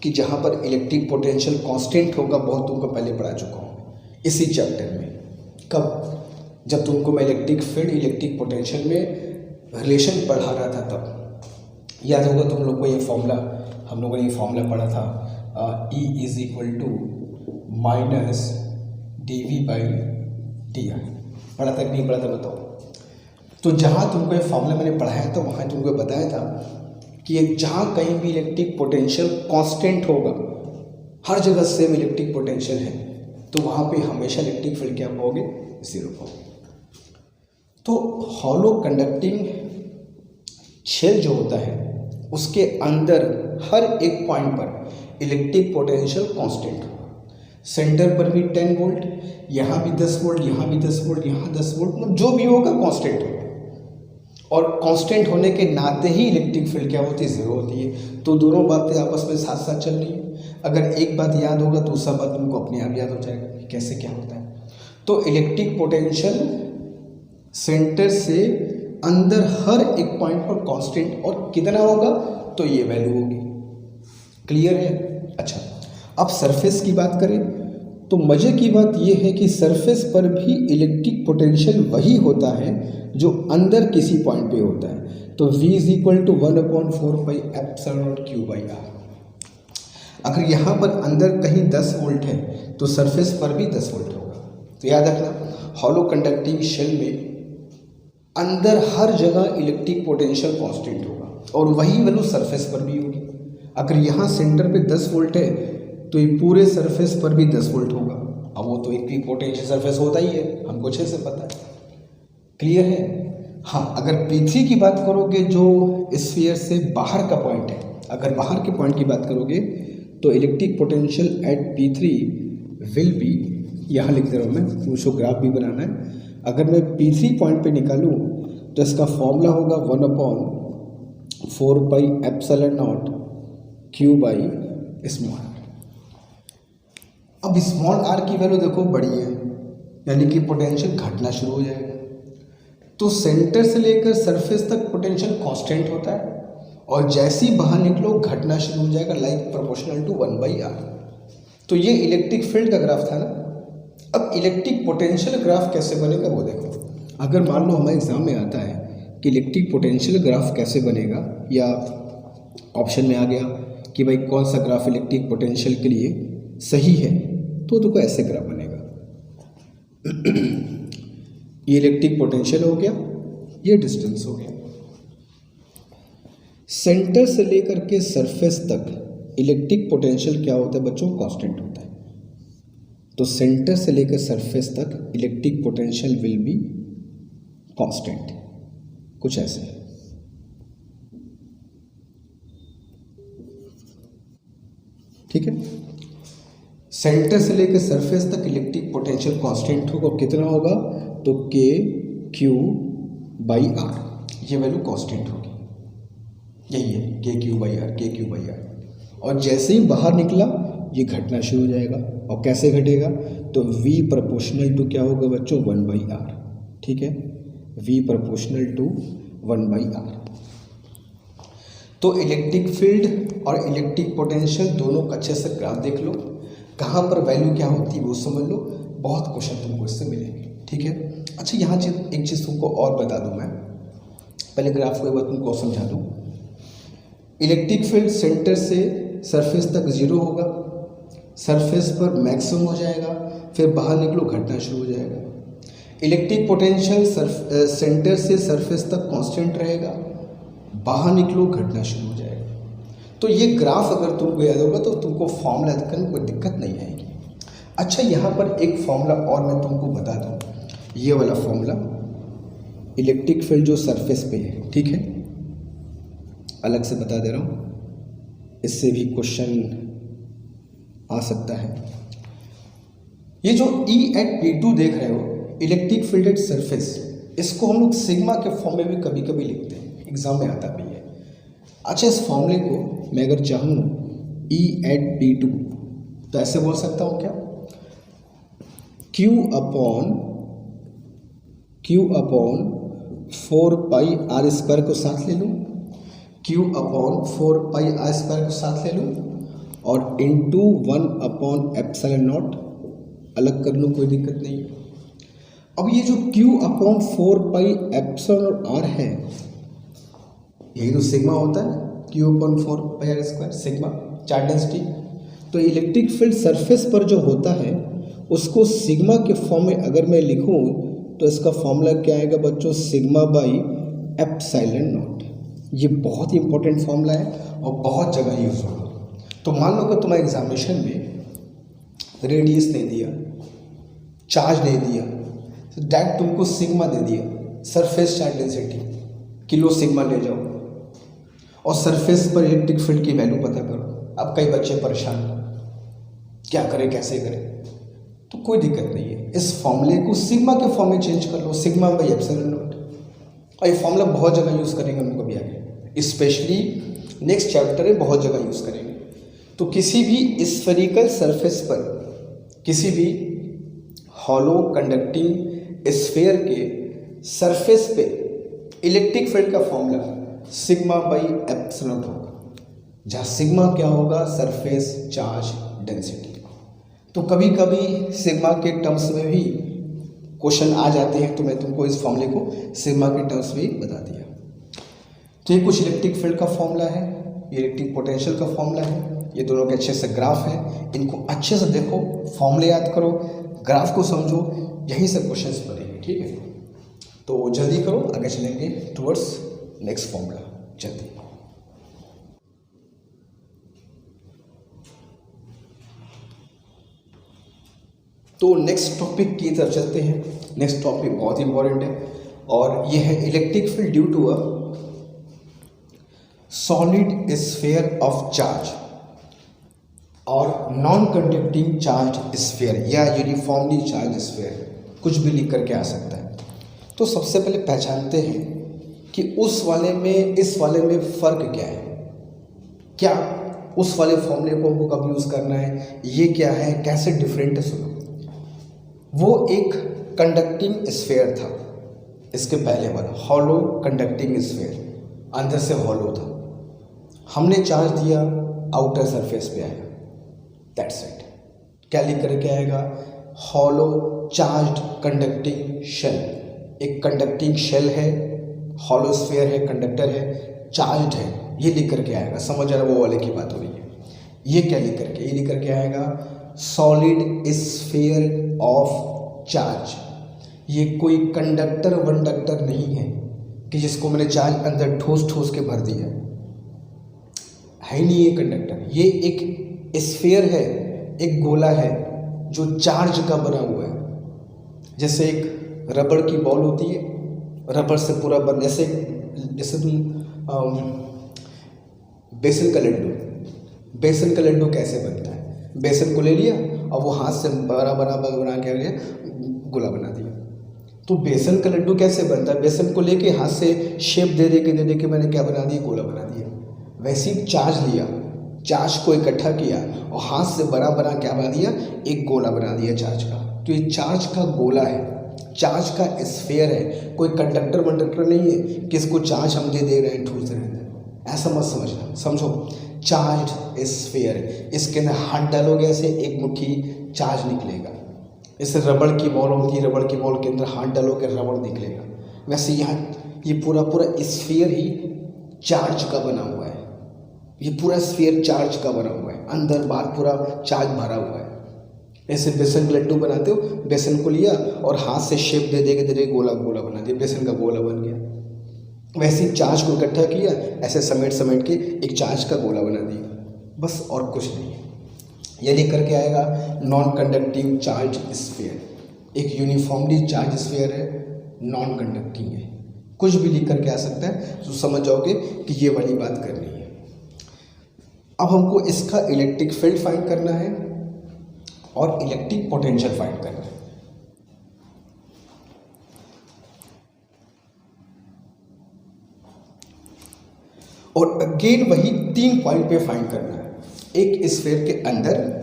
कि जहाँ पर इलेक्ट्रिक पोटेंशियल कांस्टेंट होगा, बहुत तुमको पहले पढ़ा चुका हूँ इसी चैप्टर में। कब? जब तुमको मैं इलेक्ट्रिक फील्ड, इलेक्ट्रिक पोटेंशियल में रिलेशन पढ़ा रहा था तब। याद होगा तुम लोग को ये फॉर्मूला, हम लोगों ने ये फॉर्मूला पढ़ा था, E is equal to minus dV/dr। पढ़ा था कि नहीं पढ़ा था बताओ? तो जहाँ तुमको ये फॉर्मूला मैंने पढ़ाया था, वहाँ तुमको बताया था कि जहाँ कहीं भी इलेक्ट्रिक पोटेंशियल कांस्टेंट होगा, हर जगह सेम इलेक्ट्रिक पोटेंशियल है, तो वहाँ पे हमेशा इलेक्ट्रिक फील्ड क्या पाओगे? जीरो पाओगे। तो हॉलो कंडक्टिंग शेल जो होता है उसके अंदर हर एक पॉइंट पर इलेक्ट्रिक पोटेंशियल कांस्टेंट होगा। सेंटर पर भी 10 वोल्ट, यहाँ भी 10 वोल्ट, यहाँ भी 10 वोल्ट, यहाँ 10 वोल्ट, मतलब जो भी होगा कांस्टेंट होगा। और कांस्टेंट होने के नाते ही इलेक्ट्रिक फील्ड क्या होती है? जीरो होती है। तो दोनों बातें आपस में साथ साथ चल रही है। अगर एक बात याद होगा तो दूसरा बात तुमको अपने आप याद हो जाएगा कि कैसे क्या होता है। तो इलेक्ट्रिक पोटेंशियल सेंटर से अंदर हर एक पॉइंट पर कांस्टेंट, और कितना होगा? तो ये वैल्यू होगी। क्लियर है? अच्छा, अब सरफेस की बात करें तो मजे की बात यह है कि सरफेस पर भी इलेक्ट्रिक पोटेंशियल वही होता है जो अंदर किसी पॉइंट पे होता है। तो V is equal to 1/4 pi epsilon naught Q/R। अगर यहाँ पर अंदर कहीं 10 वोल्ट है तो सरफेस पर भी 10 वोल्ट होगा। तो याद रखना, हॉलो कंडक्टिंग शेल में अंदर हर जगह इलेक्ट्रिक पोटेंशियल कांस्टेंट होगा, और वही वैल्यू सरफेस पर भी होगी। अगर यहाँ सेंटर पे 10 वोल्ट है तो ये पूरे सरफेस पर भी 10 वोल्ट होगा। अब वो तो इक्वी पोटेंशियल सरफेस होता ही है, हमको अच्छे से पता है। क्लियर है? हाँ, अगर P3 की बात करोगे जो स्फीयर से बाहर का पॉइंट है, अगर बाहर के पॉइंट की बात करोगे तो electric potential at P3 will be, यहाँ लिख दे रहा हूँ मैं, उसको ग्राफ भी बनाना है। अगर मैं P3 पॉइंट पे निकालूँ तो इसका फॉर्मूला होगा 1/4 पाई एप्सिलॉन नॉट Q/r। अब स्मॉल r की वैल्यू देखो बड़ी है, यानी कि पोटेंशियल घटना शुरू हो जाएगा। तो सेंटर से लेकर सरफेस तक पोटेंशियल कांस्टेंट होता है, और जैसे ही बाहर निकलो घटना शुरू हो जाएगा, लाइक प्रोपोर्शनल टू 1/r। तो ये इलेक्ट्रिक फील्ड का ग्राफ था ना। अब इलेक्ट्रिक पोटेंशियल ग्राफ कैसे बनेगा वो देखो। अगर मान लो हमारे एग्जाम में आता है कि इलेक्ट्रिक पोटेंशियल ग्राफ कैसे बनेगा, या ऑप्शन में आ गया कि भाई कौन सा ग्राफ इलेक्ट्रिक पोटेंशियल के लिए सही है, तो देखो ऐसे ग्राफ बनेगा। ये इलेक्ट्रिक पोटेंशियल हो गया, ये डिस्टेंस हो गया। सेंटर से लेकर के सरफेस तक इलेक्ट्रिक पोटेंशियल क्या होता है बच्चों? कांस्टेंट होता है। तो सेंटर से लेकर सरफेस तक electric potential will be constant, कुछ ऐसे। ठीक है, सेंटर से लेकर सरफेस तक इलेक्ट्रिक पोटेंशियल कांस्टेंट होगा, कितना होगा? तो KQ/R, ये वैल्यू कांस्टेंट होगी। यही है KQ/R, KQ/R। और जैसे ही बाहर निकला ये घटना शुरू हो जाएगा। और कैसे घटेगा? तो V प्रोपोर्शनल टू क्या होगा बच्चों? 1/r। ठीक है, V प्रोपोर्शनल टू 1/r। तो इलेक्ट्रिक फील्ड और इलेक्ट्रिक पोटेंशियल दोनों का अच्छे से ग्राफ देख लो, कहाँ पर वैल्यू क्या होती है वो समझ लो। बहुत क्वेश्चन तुमको इससे मिलेंगे। ठीक है, अच्छा यहाँ एक चीज़ तुमको और बता दूँ मैं, पहले ग्राफ को एक बार तुमको समझा दूँ। इलेक्ट्रिक फील्ड सेंटर से सरफेस तक 0 होगा, सरफेस पर मैक्सिमम हो जाएगा, फिर बाहर निकलो घटना शुरू हो जाएगा। इलेक्ट्रिक पोटेंशियल सेंटर से सरफेस तक कांस्टेंट रहेगा, बाहर निकलो घटना शुरू हो जाएगा। तो ये ग्राफ अगर तुमको याद होगा तो तुमको फॉर्मूला करने में कोई दिक्कत नहीं आएगी। अच्छा, यहाँ पर एक फॉर्मूला और मैं तुमको बता दूँ, ये वाला फॉर्मूला इलेक्ट्रिक फील्ड जो सरफेस पे है, ठीक है, अलग से बता दे रहा हूँ, इससे भी क्वेश्चन आ सकता है। ये जो E@P2 देख रहे हो, इलेक्ट्रिक फील्ड एट सरफेस, इसको हम लोग सिग्मा के फॉर्म में भी कभी कभी लिखते हैं, एग्जाम में आता भी है। अच्छा, इस फॉर्मूले को मैं अगर चाहूँ E@P2 तो ऐसे बोल सकता हूँ क्या? Q अपॉन 4πr² को साथ ले लूँ, Q अपॉन 4πr² को साथ ले लूँ और इंटू 1/ε0 अलग कर लूँ, कोई दिक्कत नहीं। अब ये जो Q अपॉन 4πr है, यही तो सिग्मा होता है, Q upon 4πr² sigma charge density. तो इलेक्ट्रिक फील्ड सरफेस पर जो होता है उसको सिग्मा के फॉर्म में अगर मैं लिखूं तो इसका फॉर्मूला क्या आएगा बच्चों? σ/ε0। ये बहुत ही इंपॉर्टेंट फॉर्मूला है और बहुत जगह यूज होगा। तो मान लो कि तुम्हारे एग्जामिनेशन में रेडियस नहीं दिया, चार्ज नहीं दिया, तो डायरेक्ट तुमको सिग्मा दे दिया, surface charge density kilo sigma ले जाओ और सरफेस पर इलेक्ट्रिक फील्ड की वैल्यू पता करो। अब कई बच्चे परेशान, क्या करें कैसे करें? तो कोई दिक्कत नहीं है, इस फॉर्मूले को सिग्मा के फॉर्म में चेंज कर लो, σ/ε0। और ये फॉर्मूला बहुत जगह यूज़ करेंगे हम कभी आगे, स्पेशली नेक्स्ट चैप्टर में बहुत जगह यूज़ करेंगे। तो किसी भी स्फेरिकल सरफेस पर, किसी भी हॉलो कंडक्टिंग स्फीयर के सरफेस पे इलेक्ट्रिक फील्ड का फॉर्मूला σ/ε0 होगा, जहाँ सिग्मा क्या होगा? Surface charge density. तो कभी कभी सिग्मा के टर्म्स में भी क्वेश्चन आ जाते हैं, तो मैं तुमको इस फॉर्मूले को सिग्मा के टर्म्स में ही बता दिया। तो ये कुछ इलेक्ट्रिक फील्ड का फॉर्मूला है, ये इलेक्ट्रिक पोटेंशियल का फॉर्मूला है, ये दोनों के अच्छे से ग्राफ है। इनको अच्छे से देखो, फॉर्मूले याद करो, ग्राफ को समझो, यहीं से क्वेश्चंस बनेंगे। ठीक है, तो जल्दी करो, आगे चलेंगे टुवर्ड्स नेक्स्ट फॉर्मूला, जल्दी। तो नेक्स्ट टॉपिक की तरफ चलते हैं। नेक्स्ट टॉपिक बहुत इंपॉर्टेंट है और ये है electric field due to a solid sphere of charge और नॉन कंडक्टिंग चार्ज स्फीयर या यूनिफॉर्मली चार्ज स्फीयर, कुछ भी लिख करके आ सकता है। तो सबसे पहले पहचानते हैं कि उस वाले में इस वाले में फ़र्क क्या है, क्या उस वाले फॉर्मूले को हमको कब यूज़ करना है, ये क्या है, कैसे डिफरेंट है। सुनो, वो एक कंडक्टिंग स्फीयर था, इसके पहले वाला हॉलो कंडक्टिंग स्फीयर, अंदर से हॉलो था, हमने चार्ज दिया, आउटर सरफेस पे आया, दैट्स इट। क्या लिख करके आएगा? Hollow charged conducting shell. एक कंडक्टिंग शेल है, हॉलो स्फीयर है, कंडक्टर है, चार्ज्ड है, ये लिख करके आएगा। समझ आ रहा, वो वाले की बात हो रही है। ये क्या लिख करके? ये लिख करके आएगा सॉलिड स्फीयर ऑफ चार्ज। ये कोई कंडक्टर वंडक्टर नहीं है कि जिसको मैंने चार्ज अंदर ठोस ठोस के भर दिया है, नहीं ये कंडक्टर, ये एक स्फीयर है, एक गोला है जो चार्ज का बना हुआ है। जैसे एक रबड़ की बॉल होती है, रबड़ से पूरा बन, जैसे तुम बेसन का लड्डू, बेसन का लड्डू कैसे बनता है? बेसन को ले लिया और वो हाथ से बड़ा बना के गोला बना दिया। तो बेसन का लड्डू कैसे बनता है? बेसन को लेके हाथ से शेप दे दे के मैंने क्या बना दिया? गोला बना दिया। वैसे ही चार्ज लिया, चार्ज को इकट्ठा किया और हाथ से बड़ा बड़ा क्या बना दिया, एक गोला बना दिया चार्ज का। तो ये चार्ज का गोला है, चार्ज का स्फीयर है, कोई कंडक्टर वंडक्टर नहीं है कि इसको चार्ज हम दे रहे हैं ठूस रहे हैं, ऐसा मत समझना। समझो, चार्ज स्फीयर है, इसके अंदर हाथ डालोगे ऐसे एक मुट्ठी चार्ज निकलेगा। जैसे रबड़ की बॉल होती है, रबड़ की बॉल के अंदर हाथ डालोगे रबड़ निकलेगा, वैसे यहाँ ये पूरा स्फीयर ही चार्ज का बना हुआ है। ये पूरा स्फीयर चार्ज का बना हुआ है, अंदर बाहर पूरा चार्ज भरा हुआ है। ऐसे बेसन के लड्डू बनाते हो, बेसन को लिया और हाथ से शेप दे के गोला गोला बना दिया, बेसन का गोला बन गया। वैसे ही चार्ज को इकट्ठा किया, ऐसे समेट के एक चार्ज का गोला बना दिया, बस और कुछ नहीं है। ये लिख करके आएगा नॉन कंडक्टिंग चार्ज स्फीयर, एक यूनिफॉर्मली चार्ज स्फीयर है, नॉन कंडक्टिंग है। कुछ भी लिख करके आ सकता है, तो समझ जाओगे कि ये वाली बात करनी है। अब हमको इसका इलेक्ट्रिक फील्ड फाइंड करना है और इलेक्ट्रिक पोटेंशियल फाइंड करना है। और अगेन वही 3 पॉइंट पे फाइंड करना है, एक स्फीयर के अंदर,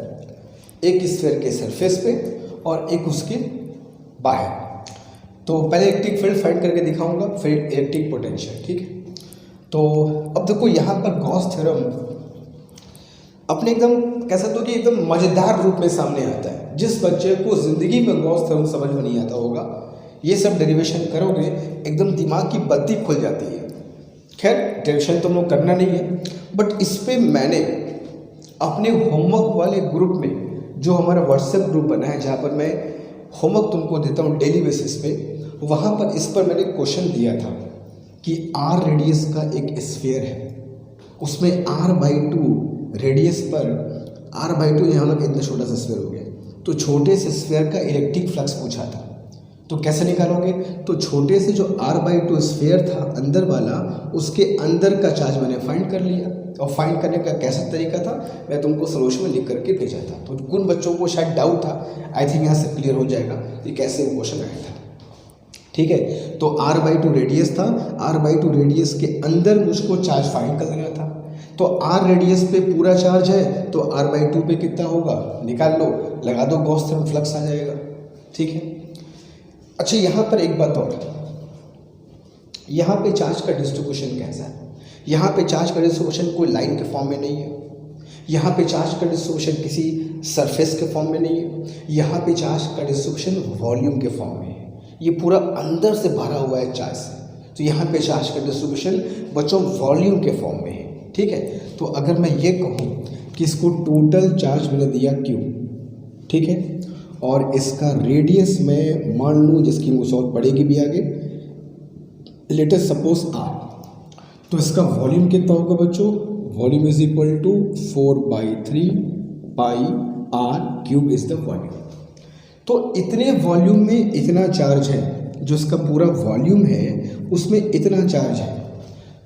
एक स्फीयर के सरफेस पे और एक उसके बाहर। तो पहले इलेक्ट्रिक फील्ड फाइंड करके दिखाऊंगा, फिर इलेक्ट्रिक पोटेंशियल, ठीक है। तो अब देखो यहाँ पर गॉस थ्योरम अपने एकदम कह सकते हो कि एकदम मज़ेदार रूप में सामने आता है। जिस बच्चे को ज़िंदगी में गॉस थ्योरम समझ में नहीं आता होगा, ये सब डेरिवेशन करोगे एकदम दिमाग की बत्ती खुल जाती है। खैर डेरिवेशन तो हम लोग करना नहीं है, बट इस पर मैंने अपने होमवर्क वाले ग्रुप में, जो हमारा व्हाट्सएप ग्रुप बना है जहाँ पर मैं होमवर्क तुमको देता हूँ डेली बेसिस पे, वहाँ पर इस पर मैंने क्वेश्चन दिया था कि r रेडियस का एक स्फीयर है, उसमें r/2 रेडियस पर r/2 यहाँ पर इतना छोटा सा स्फीयर हो गया, तो छोटे से स्फीयर का इलेक्ट्रिक फ्लक्स पूछा था। तो कैसे निकालोगे, तो छोटे से जो r/2 स्फीयर था अंदर वाला, उसके अंदर का चार्ज मैंने फाइंड कर लिया। और फाइंड करने का कैसा तरीका था, मैं तुमको सोल्यूशन में लिख करके भेजा था। तो कुछ बच्चों को शायद डाउट था, आई थिंक यहाँ से क्लियर हो जाएगा कि कैसे वो क्वेश्चन आया था, ठीक है। तो r/2 रेडियस था, r/2 रेडियस के अंदर मुझको चार्ज फाइंड कर लेना था। तो r रेडियस पे पूरा चार्ज है, तो r/2 पे कितना होगा निकाल लो, लगा दो, गॉस थ्योरम, फ्लक्स आ जाएगा, ठीक है। अच्छा यहाँ पर एक बात और, यहाँ पे चार्ज का डिस्ट्रीब्यूशन कैसा है, यहाँ पे चार्ज का डिस्ट्रीब्यूशन कोई लाइन के फॉर्म में नहीं है, यहाँ पे चार्ज का डिस्ट्रीब्यूशन किसी सरफेस के फॉर्म में नहीं है, यहाँ पे चार्ज का डिस्ट्रीब्यूशन वॉल्यूम के फॉर्म में है, ये पूरा अंदर से भरा हुआ है चार्ज से। तो यहाँ पे चार्ज का डिस्ट्रीब्यूशन बच्चों वॉल्यूम के फॉर्म में है, ठीक है। तो अगर मैं ये कहूँ कि इसको टोटल चार्ज मैंने दिया Q, ठीक है, और इसका रेडियस में मान लूँ, जिसकी मुझे और पड़ेगी भी आगे, लेट अस सपोज R, तो इसका वॉल्यूम कितना होगा बच्चों, volume is equal to 4/3 pi r³ is the volume. तो इतने वॉल्यूम में इतना चार्ज है, जो इसका पूरा वॉल्यूम है उसमें इतना चार्ज है,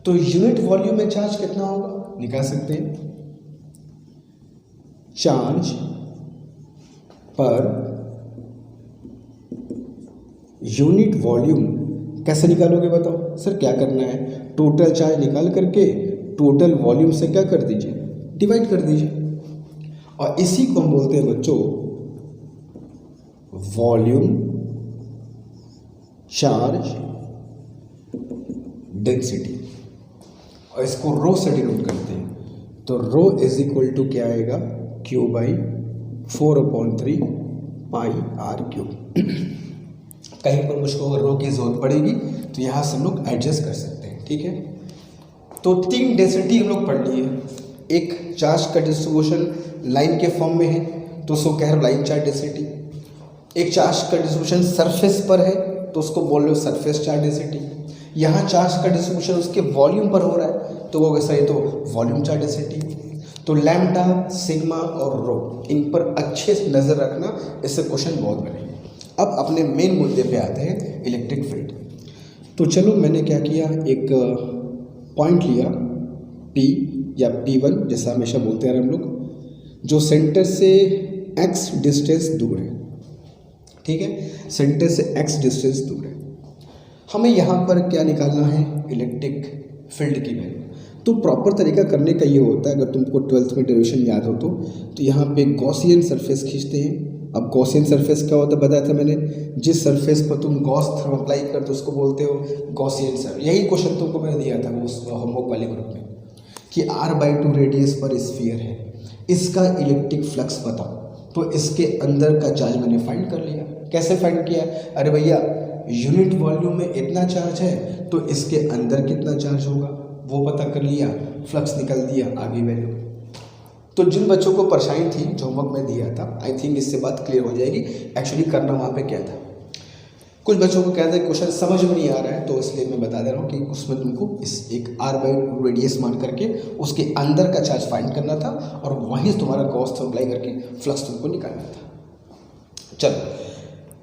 तो यूनिट वॉल्यूम में चार्ज कितना होगा निकाल सकते हैं। चार्ज पर यूनिट वॉल्यूम कैसे निकालोगे बताओ सर, क्या करना है, टोटल चार्ज निकाल करके टोटल वॉल्यूम से क्या कर दीजिए, डिवाइड कर दीजिए, और इसी को हम बोलते हैं बच्चों वॉल्यूम चार्ज डेंसिटी, और इसको रो से डिनोट करते हैं। तो रो इज इक्वल टू क्या आएगा, Q/4/3 पाई r³। कहीं पर मुझको रो की जरूरत पड़ेगी तो यहाँ से हम लोग एडजस्ट कर सकते हैं, ठीक है। तो 3 डेंसिटी हम लोग पढ़ लिए, एक चार्ज का डिस्ट्रीब्यूशन लाइन के फॉर्म में है तो उसको कह रहे हो लाइन चार्ज डेंसिटी, एक चार्ज का डिस्ट्रीब्यूशन सरफेस पर है तो उसको बोल रहे हो सरफेस चार्ज डेंसिटी, यहाँ चार्ज का डिस्ट्रीब्यूशन उसके वॉल्यूम पर हो रहा है तो वो कैसा है, तो वॉल्यूम चार्ज डेंसिटी। तो लैम्डा, सिग्मा और रो, इन पर अच्छे से नज़र रखना, इससे क्वेश्चन बहुत बनेंगे। अब अपने मेन मुद्दे पे आते हैं, इलेक्ट्रिक फील्ड। तो चलो मैंने क्या किया, एक पॉइंट लिया P या P1 जैसा हमेशा बोलते हैं हम लोग, जो सेंटर से x डिस्टेंस दूर है, ठीक है, सेंटर से x डिस्टेंस दूर है। हमें यहाँ पर क्या निकालना है, इलेक्ट्रिक फील्ड की वैल्यू। तो प्रॉपर तरीका करने का ये होता है, अगर तुमको 12th में डेरिवेशन याद हो तो यहाँ पे गॉसियन सरफेस खींचते हैं। अब गॉसियन सरफेस क्या होता है बताया था मैंने, जिस सरफेस पर तुम गॉस थ्योरम अप्लाई करते हो उसको बोलते हो गॉसियन सरफेस। यही क्वेश्चन तुमको मैंने दिया था वो होमवर्क वाले ग्रुप में कि r/2 रेडियस पर स्फीयर है, इसका इलेक्ट्रिक फ्लक्स बताओ। तो इसके अंदर का चार्ज मैंने फाइंड कर लिया। कैसे फाइंड किया? अरे भैया यूनिट वॉल्यूम में इतना चार्ज है तो इसके अंदर कितना चार्ज होगा वो पता कर लिया, फ्लक्स निकल दिया, आगे वैल्यू। तो जिन बच्चों को परेशानी थी जो होमवर्क में दिया था, आई थिंक इससे बात क्लियर हो जाएगी एक्चुअली करना वहाँ पे क्या था। कुछ बच्चों को कहते हैं क्वेश्चन समझ में नहीं आ रहा है, तो इसलिए मैं बता दे रहा हूँ कि उसमें तुमको इस एक r/2 रेडियस मान करके उसके अंदर का चार्ज फाइंड करना था और वहीं तुम्हारा गॉस थ्योरम अप्लाई करके फ्लक्स तुमको निकालना था। चलो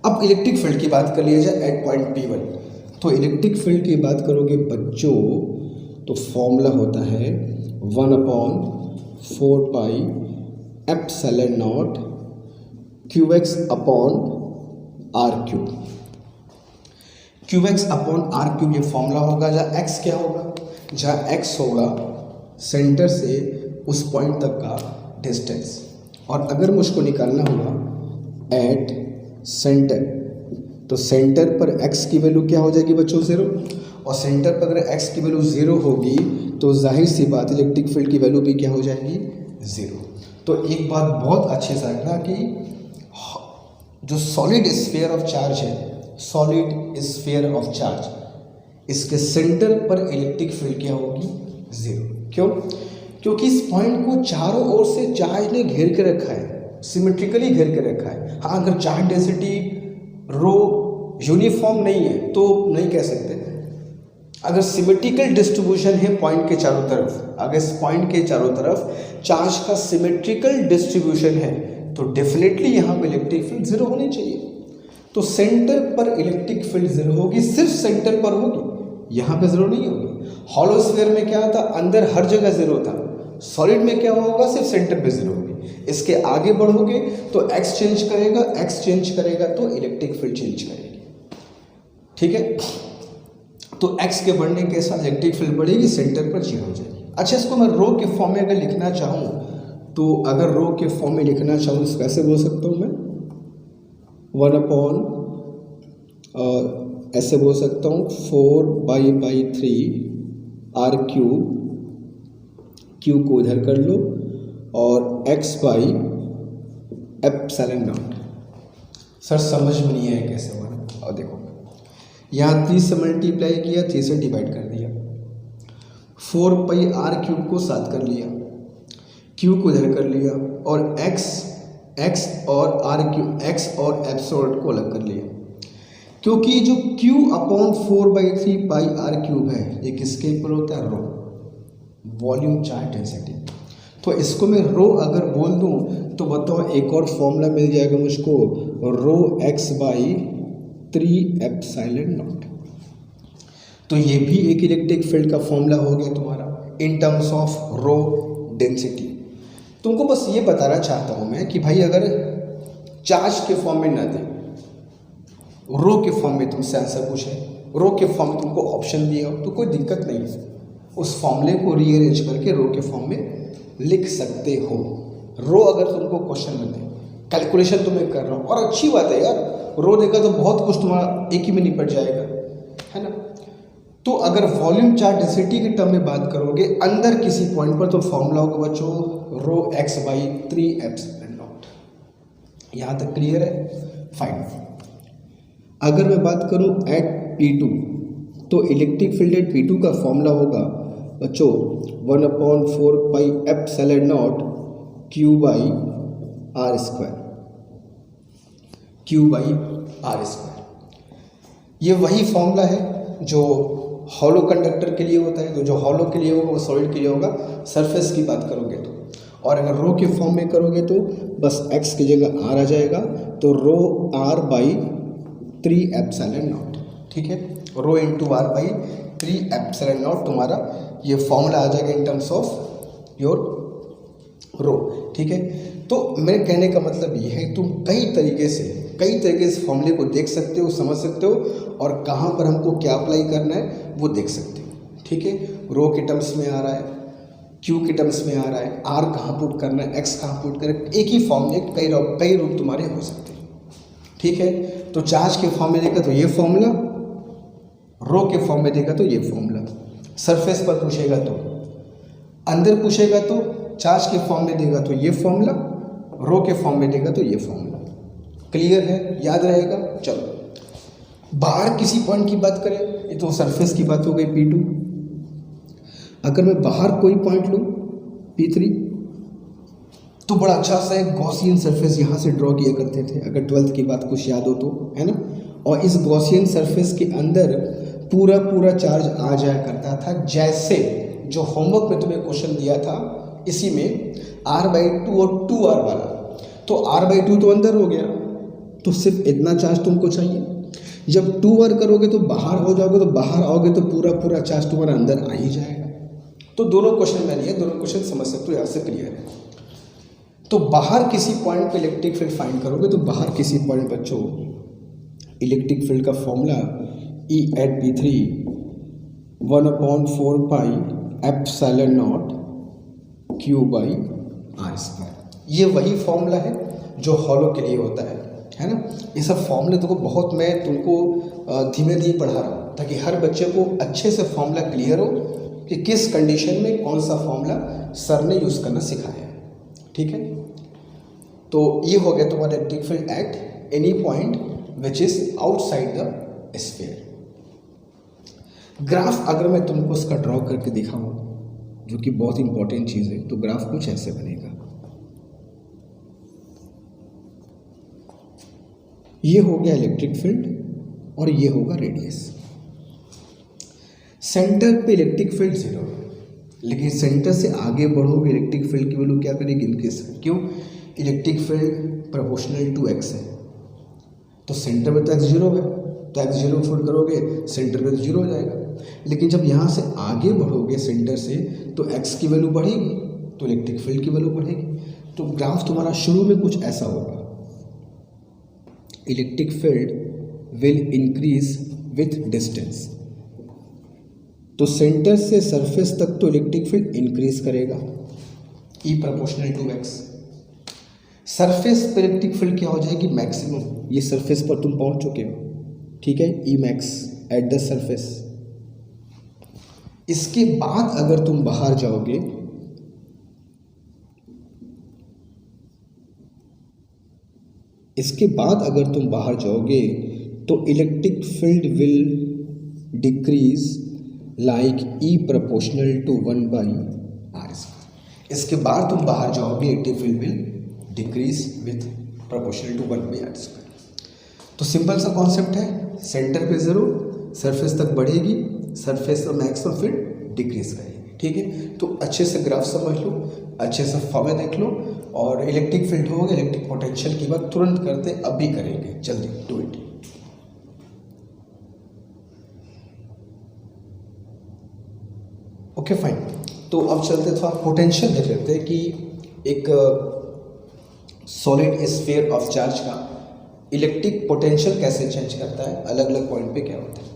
अब इलेक्ट्रिक फील्ड की बात कर लिया जाए एट पॉइंट P1। तो इलेक्ट्रिक फील्ड की बात करोगे बच्चों तो फॉर्मूला होता है 1/4 pi epsilon naught qx upon r3। qx upon r3 ये फॉर्मूला होगा, जहाँ x क्या होगा, जहाँ x होगा सेंटर से उस पॉइंट तक का डिस्टेंस, और अगर मुझको निकालना होगा एट सेंटर, तो सेंटर पर x की वैल्यू क्या हो जाएगी बच्चों 0, और सेंटर पर अगर x की वैल्यू 0 होगी तो जाहिर सी बात इलेक्ट्रिक फील्ड की वैल्यू भी क्या हो जाएगी 0। तो एक बात बहुत अच्छे से रखना कि जो सॉलिड स्फीयर ऑफ चार्ज है, सॉलिड स्फीयर ऑफ चार्ज, इसके सेंटर पर इलेक्ट्रिक फील्ड क्या होगी 0। क्यों? क्योंकि इस पॉइंट को चारों ओर से चार्ज ने घेर के रखा है, सिमेट्रिकली घेर के रखा है। हाँ, अगर चार्ज डेंसिटी रो यूनिफॉर्म नहीं है तो नहीं कह सकते। अगर सिमेट्रिकल डिस्ट्रीब्यूशन है पॉइंट के चारों तरफ, अगर इस पॉइंट के चारों तरफ चार्ज का सिमेट्रिकल डिस्ट्रीब्यूशन है तो डेफिनेटली यहाँ पे इलेक्ट्रिक फील्ड 0 होनी चाहिए। तो सेंटर पर इलेक्ट्रिक फील्ड 0 होगी, सिर्फ सेंटर पर होगी, यहाँ पे 0 नहीं होगी। हॉलो स्फीयर में क्या था, अंदर हर जगह 0 था। सॉलिड में क्या होगा, सिर्फ सेंटर पे 0 होगी। इसके आगे बढ़ोगे तो x चेंज करेगा, x चेंज करेगा तो इलेक्ट्रिक फील्ड चेंज करेगी। ठीक है, तो x के बढ़ने के साथ इलेक्ट्रिक फील्ड बढ़ेगी, सेंटर पर 0 हो जाएगी। अच्छा, इसको मैं रो के फॉर्म में अगर लिखना चाहूँ तो अगर रो के फॉर्म में लिखना चाहूँ तो कैसे बोल सकता हूँ मैं, 1/, ऐसे बोल सकता हूँ 4/3 r3, q को इधर कर लो, और x/एप्सिलॉन नॉट। सर समझ में नहीं आया कैसे बना, और देखो यहाँ 3 से मल्टीप्लाई किया, 3 से डिवाइड कर दिया, 4πr³ को 7 कर लिया, q को इधर कर लिया, और x और r³ x और एप्सिलॉन को अलग कर लिया। क्योंकि जो q/4/3 πr³ है ये किसके ऊपर होता है, रो, वॉल्यूम चार्ज डेंसिटी। तो इसको मैं रो अगर बोल दूं तो बताओ एक और फॉर्मूला मिल जाएगा मुझको, रो x/3 एप्सिलॉन नॉट। तो ये भी एक इलेक्ट्रिक फील्ड का फॉर्मूला हो गया तुम्हारा in terms of rho density. तुमको बस ये बताना चाहता हूँ मैं कि भाई अगर चार्ज के फॉर्म में ना दे, रो के फॉर्म में तुमसे आंसर पूछे, रो के फॉर्म में तुमको ऑप्शन दिया हो तो कोई दिक्कत नहीं है, उस फॉर्मूले को रीअरेंज करके रो के फॉर्म में लिख सकते हो। रो अगर तुमको क्वेश्चन में दे, कैलकुलेशन तो मैं कर रहा हूँ, और अच्छी बात है यार, रो देगा तो बहुत कुछ तुम्हारा एक ही में निपट जाएगा, है ना। तो अगर वॉल्यूम चार्ज डेंसिटी के टर्म में बात करोगे अंदर किसी पॉइंट पर, तो फॉर्मूला होगा बच्चों रो x/3 एप्सिलॉन नॉट। यहाँ तक क्लियर है, फाइन। अगर मैं बात करूँ एट P2, तो इलेक्ट्रिक फील्ड एट P2 का फॉर्मूला होगा बच्चों 1/4 pi epsilon not q/r², q/r²। ये वही फॉर्मूला है जो हॉलो कंडक्टर के लिए होता है, तो जो हॉलो के लिए होगा वो सॉलिड के लिए होगा, सरफेस की बात करोगे तो। और अगर रो के फॉर्म में करोगे तो बस x की जगह r आ जाएगा, तो रो r/3 एप्सिलॉन नॉट। ठीक है, rho into r/3 epsilon not तुम्हारा ये फॉर्मूला आ जाएगा इन टर्म्स ऑफ योर रो। ठीक है, तो मेरे कहने का मतलब ये है तुम कई तरीके से फॉर्मूले को देख सकते हो, समझ सकते हो, और कहाँ पर हमको क्या अप्लाई करना है वो देख सकते हो। ठीक है, रो के टर्म्स में आ रहा है, क्यू के टर्म्स में आ रहा है, आर कहाँ पुट करना है, एक्स कहाँ पुट करना है, एक ही फॉर्म में कई रूप तुम्हारे हो सकते हैं। ठीक है, तो चार्ज के फॉर्म में देगा तो ये फॉर्मूला, रो के फॉर्म में देगा तो ये फॉर्मूला, सरफेस पर पूछेगा तो, अंदर पूछेगा तो चार्ज के फॉर्म में देगा तो ये फॉर्मूला, रो के फॉर्म में देगा तो ये फॉर्मूला। क्लियर है, याद रहेगा। चलो बाहर किसी पॉइंट की बात करें, ये तो सरफेस की बात हो गई P2। अगर मैं बाहर कोई पॉइंट लूँ P3, तो बड़ा अच्छा सा एक गॉसियन सरफेस यहाँ से ड्रॉ किया करते थे, अगर 12th की बात कुछ याद हो तो, है ना। और इस गॉसियन सरफेस के अंदर पूरा चार्ज आ जाया करता था, जैसे जो होमवर्क में तुम्हें क्वेश्चन दिया था इसी में R/2 और 2R वाला। तो R/2 तो अंदर हो गया, तो सिर्फ इतना चार्ज तुमको चाहिए। जब 2R करोगे तो बाहर हो जाओगे, तो बाहर आओगे तो पूरा चार्ज तुम्हारा अंदर आ ही जाएगा। तो दोनों क्वेश्चन मैंने, दोनों क्वेश्चन समझ सकते हो, यहाँ से क्लियर है। तो बाहर किसी पॉइंट पे इलेक्ट्रिक फील्ड फाइंड करोगे, तो बाहर किसी पॉइंट बच्चों इलेक्ट्रिक फील्ड का formula E at P3 1/4 pi epsilon naught Q by R²। ये वही फॉर्मूला है जो हॉलो के लिए होता है ना। ये सब फॉर्मूले तुमको मैं तुमको धीमे धीमे पढ़ा रहा हूँ, ताकि हर बच्चे को अच्छे से फॉर्मूला क्लियर हो कि किस कंडीशन में कौन सा फॉर्मूला सर ने यूज़ करना सिखाया है। ठीक है, तो ये हो गया तुम्हारा electric field at any point which is outside the sphere. Graph अगर मैं तुमको इसका ड्रॉ करके दिखाऊं, जो कि बहुत इंपॉर्टेंट चीज़ है, तो ग्राफ कुछ ऐसे बनेगा। ये हो गया इलेक्ट्रिक फील्ड और ये होगा रेडियस। सेंटर पे इलेक्ट्रिक फील्ड 0 है, लेकिन सेंटर से आगे बढ़ोगे इलेक्ट्रिक फील्ड की वैल्यू क्या करेगी, इंक्रीज। क्यों? Electric field proportional to x है, तो सेंटर में तो x 0 है, तो x 0 फुट करोगे सेंटर पे तो 0 हो जाएगा। लेकिन जब यहाँ से आगे बढ़ोगे सेंटर से, तो x की वैल्यू बढ़ेगी, तो इलेक्ट्रिक फील्ड की वैल्यू बढ़ेगी। तो ग्राफ तुम्हारा शुरू में कुछ ऐसा होगा, electric field will increase with distance. तो सेंटर से सरफेस तक तो इलेक्ट्रिक फील्ड इंक्रीज करेगा, E proportional to x। Surface पर इलेक्ट्रिक फील्ड क्या हो जाएगी, मैक्सिमम। ये सरफेस पर तुम पहुंच चुके हो, ठीक है, E max at the surface. इसके बाद अगर तुम बाहर जाओगे, तो electric field will decrease like E proportional to 1/r²। इसके बाद तुम बाहर जाओगे, electric field will decrease with proportional to 1/r²। तो सिंपल सा कॉन्सेप्ट है, सेंटर पे 0, सरफेस तक बढ़ेगी, सरफेस पर मैक्सिमम फिर डिक्रीज करेगी। ठीक है, तो अच्छे से ग्राफ समझ लो, अच्छे से फॉर्मूला देख लो, और इलेक्ट्रिक फील्ड होगा, इलेक्ट्रिक पोटेंशियल की बात तुरंत करते अभी करेंगे, जल्दी डू इट। ओके फाइन, तो अब चलते थोड़ा पोटेंशियल देख लेते हैं कि एक सॉलिड स्फीयर ऑफ चार्ज का इलेक्ट्रिक पोटेंशियल कैसे चेंज करता है, अलग अलग पॉइंट पे क्या होता है।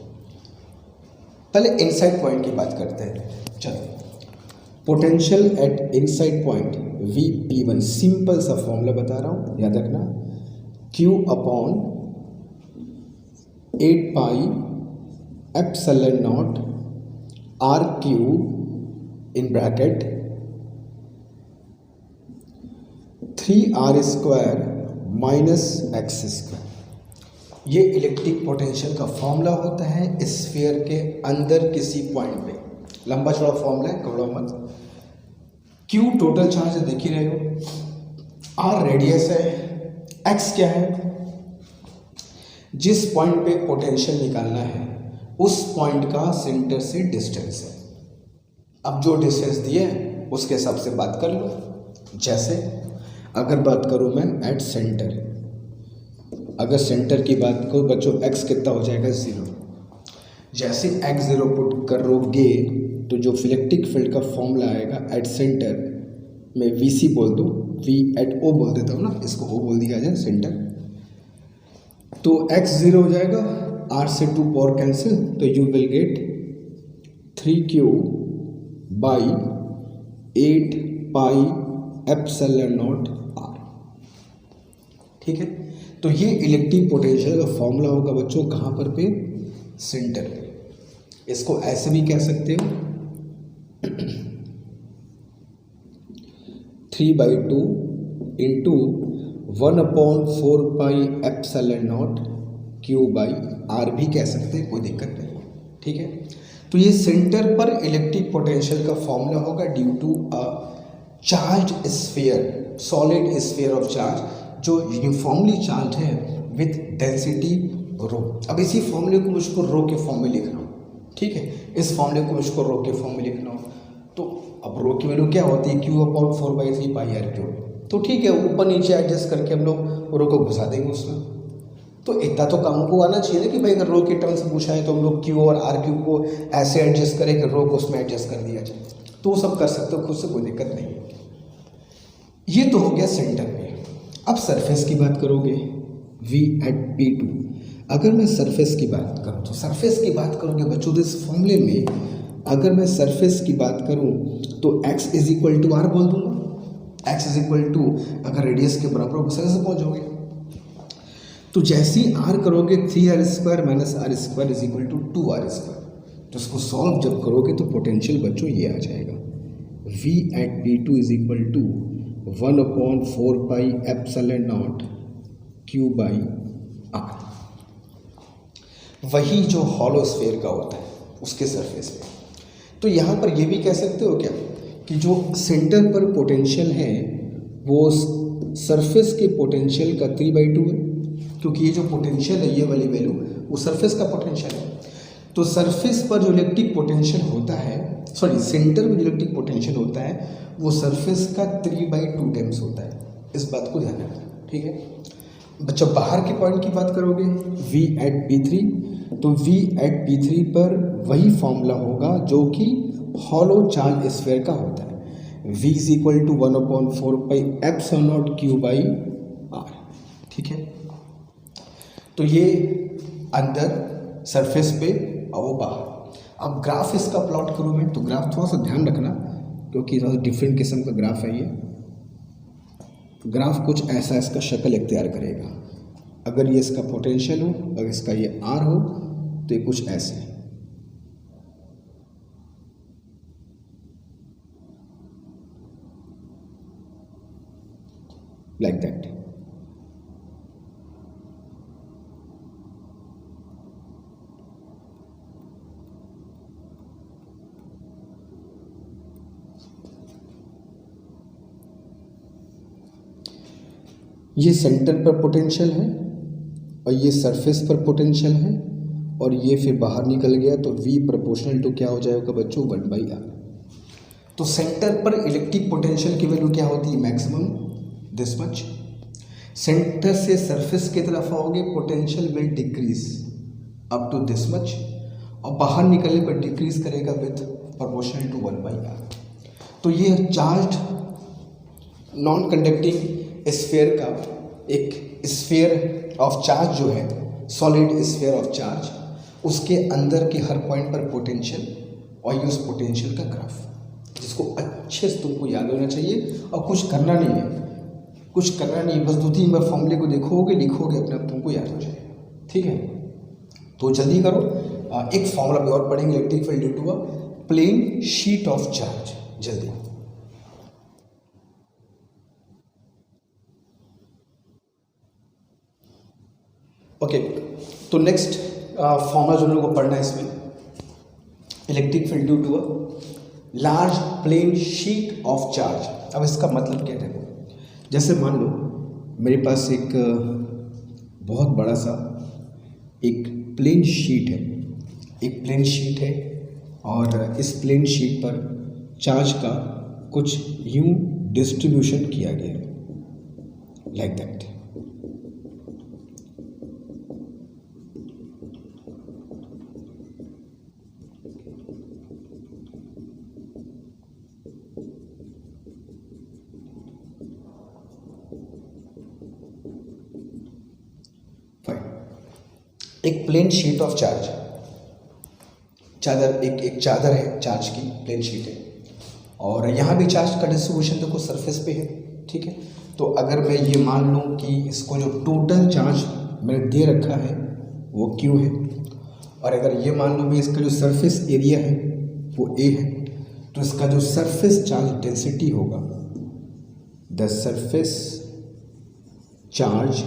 पहले इनसाइड पॉइंट की बात करते हैं। चलो, potential at inside point VP1, simple सा फॉर्मूला बता रहा हूँ, याद रखना, Q upon 8 pi epsilon not R³ in bracket 3r² minus x²। ये इलेक्ट्रिक पोटेंशियल का फॉर्मूला होता है स्फीयर के अंदर किसी पॉइंट पे। लंबा चौड़ा फॉर्मूला है, कबड़ो मत। Q टोटल चार्ज देख ही रहे हो, R रेडियस है, x क्या है, जिस पॉइंट पे पोटेंशियल निकालना है उस पॉइंट का सेंटर से डिस्टेंस है। अब जो डिस्टेंस दिए उसके हिसाब से बात कर लो। जैसे अगर बात करूँ मैं एट सेंटर, अगर सेंटर की बात करूँ बच्चों, x कितना हो जाएगा 0। जैसे x 0 पुट करोगे तो जो इलेक्ट्रिक फील्ड का फॉर्मूला आएगा एट सेंटर, मैं VC बोल दूँ, V एट O बोल देता हूँ ना, इसको O बोल दिया जाए सेंटर, तो x 0 हो जाएगा, R से 2 पावर कैंसिल, तो you will get 3Q by 8 pi epsilon naught R। ठीक है, तो ये इलेक्ट्रिक पोटेंशियल का फॉर्मूला होगा बच्चों कहाँ पर पे, सेंटर पे। इसको ऐसे भी कह सकते हो 3/2 into 1/4 pi epsilon naught Q by R भी कह सकते हैं, कोई दिक्कत नहीं। ठीक है, तो ये सेंटर पर इलेक्ट्रिक पोटेंशियल का फॉर्मूला होगा due to a charge sphere, solid sphere of charge जो यूनिफॉर्मली चार्ज है विथ डेंसिटी रो। अब इसी फॉर्मूले को मुझको रो के फॉर्म में लिखना हो। ठीक है, इस फॉर्मूले को मुझको रो के फॉर्म में लिखना हो, तो अब रो की वैल्यू क्या होती है, Q/4/3 पाई R क्यूब। तो ठीक है, ऊपर नीचे एडजस्ट करके हम लोग रो को घुसा देंगे उसमें। तो इतना तो काम को आना चाहिए ना कि भाई अगर रो के टर्म से पूछा है तो हम लोग Q और R क्यूब को ऐसे एडजस्ट करें कि रो को उसमें एडजस्ट कर दिया जाए। तो वो सब कर सकते हो खुद से, कोई दिक्कत नहीं है। ये तो हो गया सेंटर में। अब सरफेस की बात करोगे, V at P2। अगर मैं सरफेस की बात करूँ तो सरफेस की बात करोगे बच्चों तो इस फॉर्मूले में अगर मैं सरफेस की बात करूँ तो x = R बोल दूंगा। x = अगर रेडियस के बराबर हो सरफेस पहुँच जाओगे। तो जैसे ही R करोगे 3R² - R² = 2R²। तो इसको सॉल्व जब करोगे तो पोटेंशियल बच्चों ये आ जाएगा, V at P2 = 1/4 pi epsilon naught Q by R। वही जो हॉलो स्फीयर का होता है उसके सरफेस पे। तो यहाँ पर ये भी कह सकते हो क्या कि जो सेंटर पर पोटेंशियल है वो सरफेस के पोटेंशियल का 3/2 है, क्योंकि ये जो पोटेंशियल है ये वाली वैल्यू वो सरफेस का पोटेंशियल है। तो सरफेस पर जो इलेक्ट्रिक पोटेंशियल होता है, सॉरी सेंटर में जो इलेक्ट्रिक पोटेंशियल होता है वो सरफेस का 3/2 टाइम्स होता है। इस बात को ध्यान रखना। ठीक है, बच्चा बाहर के पॉइंट की बात करोगे V at P3, तो V at P3 पर वही फॉर्मूला होगा जो कि हॉलो चार्ज स्फीयर का होता है, V = 1/4 pi epsilon naught Q by R। ठीक है, तो ये अंदर सरफेस पे और वो बाहर। अब ग्राफ इसका प्लॉट करूँ मैं, तो ग्राफ थोड़ा सा ध्यान रखना क्योंकि थोड़ा डिफरेंट किस्म का ग्राफ है ये। ग्राफ कुछ ऐसा इसका शक्ल इख्तियार करेगा। अगर ये इसका पोटेंशियल हो, अगर इसका ये R हो तो ये कुछ ऐसे लाइक दैट। ये सेंटर पर पोटेंशियल है और ये सरफेस पर पोटेंशियल है और ये फिर बाहर निकल गया, तो V = क्या हो जाएगा बच्चों, 1/R। तो सेंटर पर इलेक्ट्रिक पोटेंशियल की वैल्यू क्या होती है, मैक्सिमम दिस मच। सेंटर से सरफेस की तरफ आओगे potential will decrease up to this much, और बाहर निकलने पर डिक्रीज करेगा विथ प्रोपोर्शनल टू 1/R। तो ये चार्ज नॉन कंडक्टिंग स्फीयर का एक स्फीयर ऑफ चार्ज जो है, सॉलिड स्फीयर ऑफ चार्ज, उसके अंदर के हर पॉइंट पर पोटेंशियल और ये उस पोटेंशियल का ग्राफ, जिसको अच्छे से तुमको याद होना चाहिए और कुछ करना नहीं है, कुछ करना नहीं है, बस 2-3 बार फॉर्मूले को देखोगे लिखोगे अपने आप तुमको याद हो जाएगा। ठीक है, तो जल्दी करो। एक फॉर्मूला भी और पढ़ेंगे, electric field due to a plane sheet of charge. जल्दी ओके। तो नेक्स्ट फॉर्मूला जो लोगों को पढ़ना है इसमें, electric field due to a large plane sheet of charge. अब इसका मतलब क्या है, जैसे मान लो मेरे पास एक बहुत बड़ा सा एक प्लेन शीट है, एक प्लेन शीट है और इस प्लेन शीट पर चार्ज का कुछ यूं डिस्ट्रीब्यूशन किया गया है, लाइक दैट। एक प्लेन शीट ऑफ चार्ज, चादर एक चादर है चार्ज की, प्लेन शीट है, और यहाँ भी चार्ज का डिस्ट्रीब्यूशन देखो सरफेस पे है, ठीक है। तो अगर मैं ये मान लूँ कि इसको जो टोटल चार्ज मैंने दे रखा है वो Q है, और अगर ये मान लूँ मैं इसका जो सरफेस एरिया है वो A है, तो इसका जो सरफेस चार्ज डेंसिटी होगा, द सरफेस चार्ज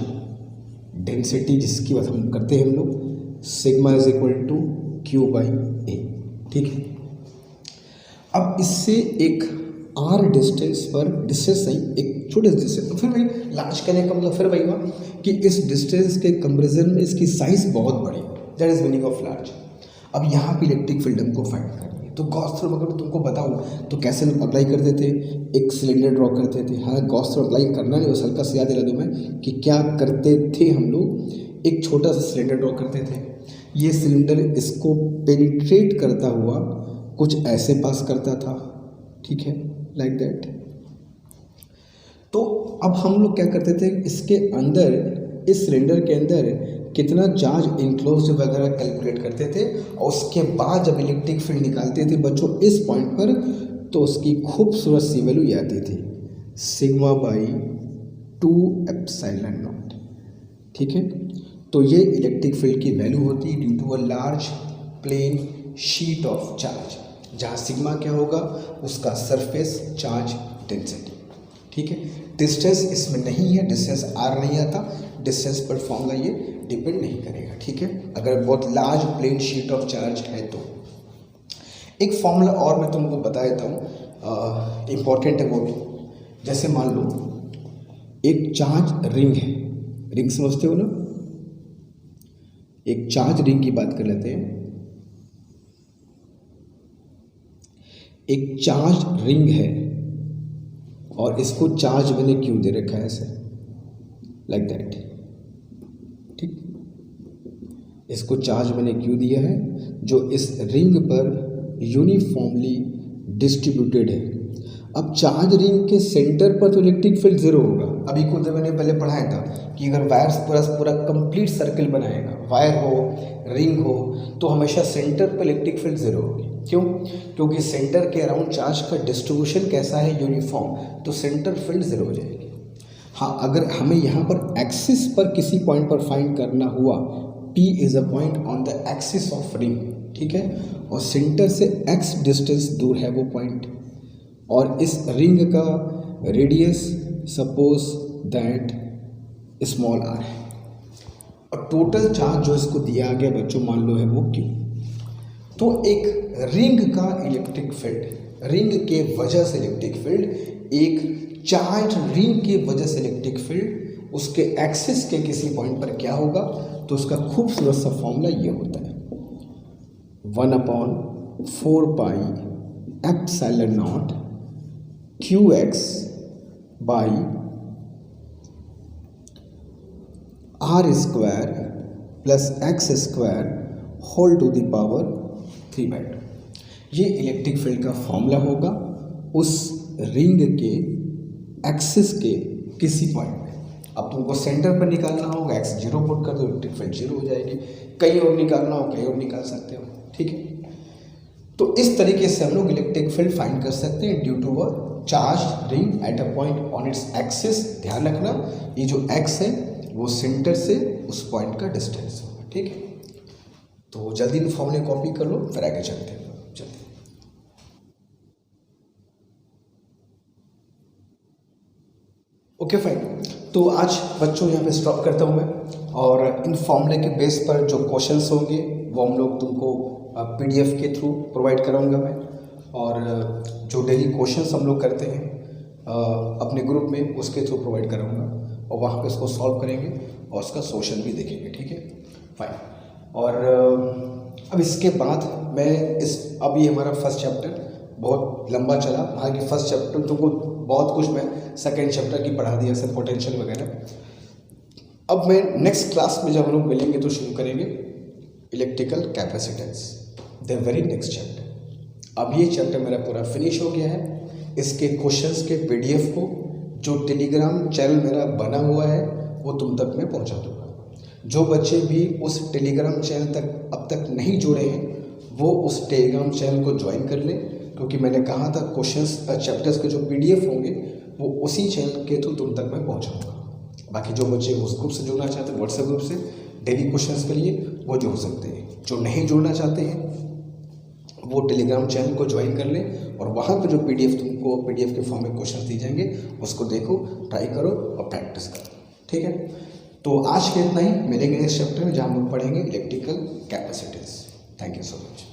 डेंसिटी जिसकी बात हम करते हैं हम लोग, sigma is equal to Q by A, ठीक है। अब इससे एक R डिस्टेंस पर, डिस्टेंस नहीं, एक छोटे डिस्टेंस, तो फिर भाई लार्ज करने का मतलब फिर वही हुआ कि इस डिस्टेंस के कंपेरिजन में इसकी साइज बहुत बड़ी, that is meaning of large. अब यहाँ पे इलेक्ट्रिक फील्ड हमको फाइंड करनी है, तो गॉस थ्योरम अगर तुमको बताऊँ तो कैसे अप्लाई करते थे, एक सिलेंडर ड्रॉ करते थे। हाँ, गॉस थ्योरम अप्लाई करना नहीं, बस हल्का से याद दिला दूँ मैं कि क्या करते थे हम लोग। एक छोटा सा सिलेंडर ड्रॉ करते थे, ये सिलेंडर इसको पेनिट्रेट करता हुआ कुछ ऐसे पास करता था, ठीक है, लाइक दैट। तो अब हम लोग क्या करते थे, इसके अंदर, इस सिलेंडर के अंदर कितना चार्ज इंक्लोज वगैरह कैलकुलेट करते थे, और उसके बाद जब इलेक्ट्रिक फील्ड निकालते थे बच्चों इस पॉइंट पर, तो उसकी खूबसूरत सी वैल्यू आती थी सिग्मा बाई 2 एप्सिलॉन नॉट, ठीक है। तो ये इलेक्ट्रिक फील्ड की वैल्यू होती है due to a large plane sheet of charge, जहाँ सिग्मा क्या होगा, उसका सरफेस चार्ज डेंसिटी, ठीक है। डिस्टेंस इसमें नहीं है, डिस्टेंस R नहीं आता, डिस्टेंस पर फॉर्मूला ये डिपेंड नहीं करेगा, ठीक है। अगर बहुत large plane sheet of charge है तो एक फॉर्मूला और मैं तुमको बता देता हूँ, इम्पॉर्टेंट है वो भी। जैसे मान लो एक चार्ज रिंग है, रिंग समझते हो ना, एक चार्ज रिंग की बात कर लेते हैं। एक चार्ज रिंग है और इसको चार्ज मैंने क्यों दे रखा है ऐसे, लाइक दैट, ठीक। इसको चार्ज मैंने क्यों दिया है, जो इस रिंग पर यूनिफॉर्मली डिस्ट्रीब्यूटेड है। अब चार्ज रिंग के सेंटर पर तो इलेक्ट्रिक फील्ड जीरो होगा। अभी कुछ मैंने पहले पढ़ाया था कि अगर वायर्स पूरा कंप्लीट सर्कल बनाएगा, वायर हो रिंग हो, तो हमेशा सेंटर पर इलेक्ट्रिक फील्ड जीरो होगी। क्यों? क्योंकि सेंटर के अराउंड चार्ज का डिस्ट्रीब्यूशन कैसा है, यूनिफॉर्म, तो सेंटर फील्ड जीरो हो जाएगी। हाँ, अगर हमें यहाँ पर एक्सिस पर किसी पॉइंट पर फाइंड करना हुआ, P is a point on the axis of ring, ठीक है, और सेंटर से x डिस्टेंस दूर है वो पॉइंट, और इस रिंग का radius suppose that small r है, और टोटल चार्ज जो इसको दिया गया बच्चों मान लो है वो Q। तो एक रिंग का इलेक्ट्रिक फील्ड, रिंग के वजह से इलेक्ट्रिक फील्ड, एक चार्ज रिंग के वजह से इलेक्ट्रिक फील्ड, उसके एक्सिस के किसी पॉइंट पर क्या होगा, तो उसका खूबसूरत सा फॉर्मूला ये होता है 1/4 pi epsilon naught QX by R square plus X square whole to the power 3/2। ये इलेक्ट्रिक फील्ड का फॉर्मूला होगा उस रिंग के एक्सिस के किसी पॉइंट में। अब तुमको सेंटर पर निकालना होगा, x जीरो पुट कर दो, इलेक्ट्रिक फील्ड जीरो हो जाएगी। कहीं और निकालना हो कहीं और निकाल सकते हो, ठीक है। तो इस तरीके से हम लोग इलेक्ट्रिक फील्ड फाइंड कर सकते हैं due to a charge ring at a point on its axis. ध्यान रखना ये जो x है वो सेंटर से उस पॉइंट का डिस्टेंस होगा, ठीक है। तो जल्दी इन फॉर्मूले कॉपी कर लो, फिर आगे चलते हैं। चलते ओके फाइन। तो आज बच्चों यहाँ पे स्टॉप करता हूँ मैं, और इन फॉर्मूले के बेस पर जो क्वेश्चंस होंगे वो हम लोग तुमको PDF के थ्रू प्रोवाइड कराऊंगा मैं, और जो डेली क्वेश्चंस हम लोग करते हैं अपने ग्रुप में उसके थ्रू प्रोवाइड कराऊंगा, और वहाँ पे इसको सॉल्व करेंगे और उसका सोल्यूशन भी देखेंगे, ठीक है फाइन। और अब इसके बाद मैं अब ये हमारा फर्स्ट चैप्टर बहुत लंबा चला, हालांकि फर्स्ट चैप्टर तुमको बहुत कुछ मैं सेकेंड चैप्टर की पढ़ा दिया, सब पोटेंशियल वगैरह। अब मैं नेक्स्ट क्लास में जब हम लोग मिलेंगे तो शुरू करेंगे electrical capacitance, the very next chapter. अब ये चैप्टर मेरा पूरा फिनिश हो गया है। इसके क्वेश्चंस के PDF को जो टेलीग्राम चैनल मेरा बना हुआ है वो तुम तक मैं पहुंचा दूंगा। जो बच्चे भी उस टेलीग्राम चैनल तक अब तक नहीं जुड़े हैं वो उस टेलीग्राम चैनल को ज्वाइन कर लें, क्योंकि मैंने कहा था क्वेश्चंस चैप्टर्स के जो PDF होंगे वो उसी चैनल के थ्रू तुम तक मैं पहुंचाऊंगा। बाकी जो बच्चे उस ग्रुप से जुड़ना चाहते हैं व्हाट्सएप ग्रुप से डेली क्वेश्चंस के लिए, वो जुड़ सकते हैं। जो नहीं जुड़ना चाहते हैं वो टेलीग्राम चैनल को ज्वाइन कर लें और वहाँ पर जो PDF तुमको PDF के फॉर्म में क्वेश्चन दिए जाएंगे उसको देखो, ट्राई करो और प्रैक्टिस करो। ठीक है, तो आज के इतना ही। मिलेंगे नेक्स्ट चैप्टर में जहाँ हम लोग पढ़ेंगे electrical capacities. Thank you so much.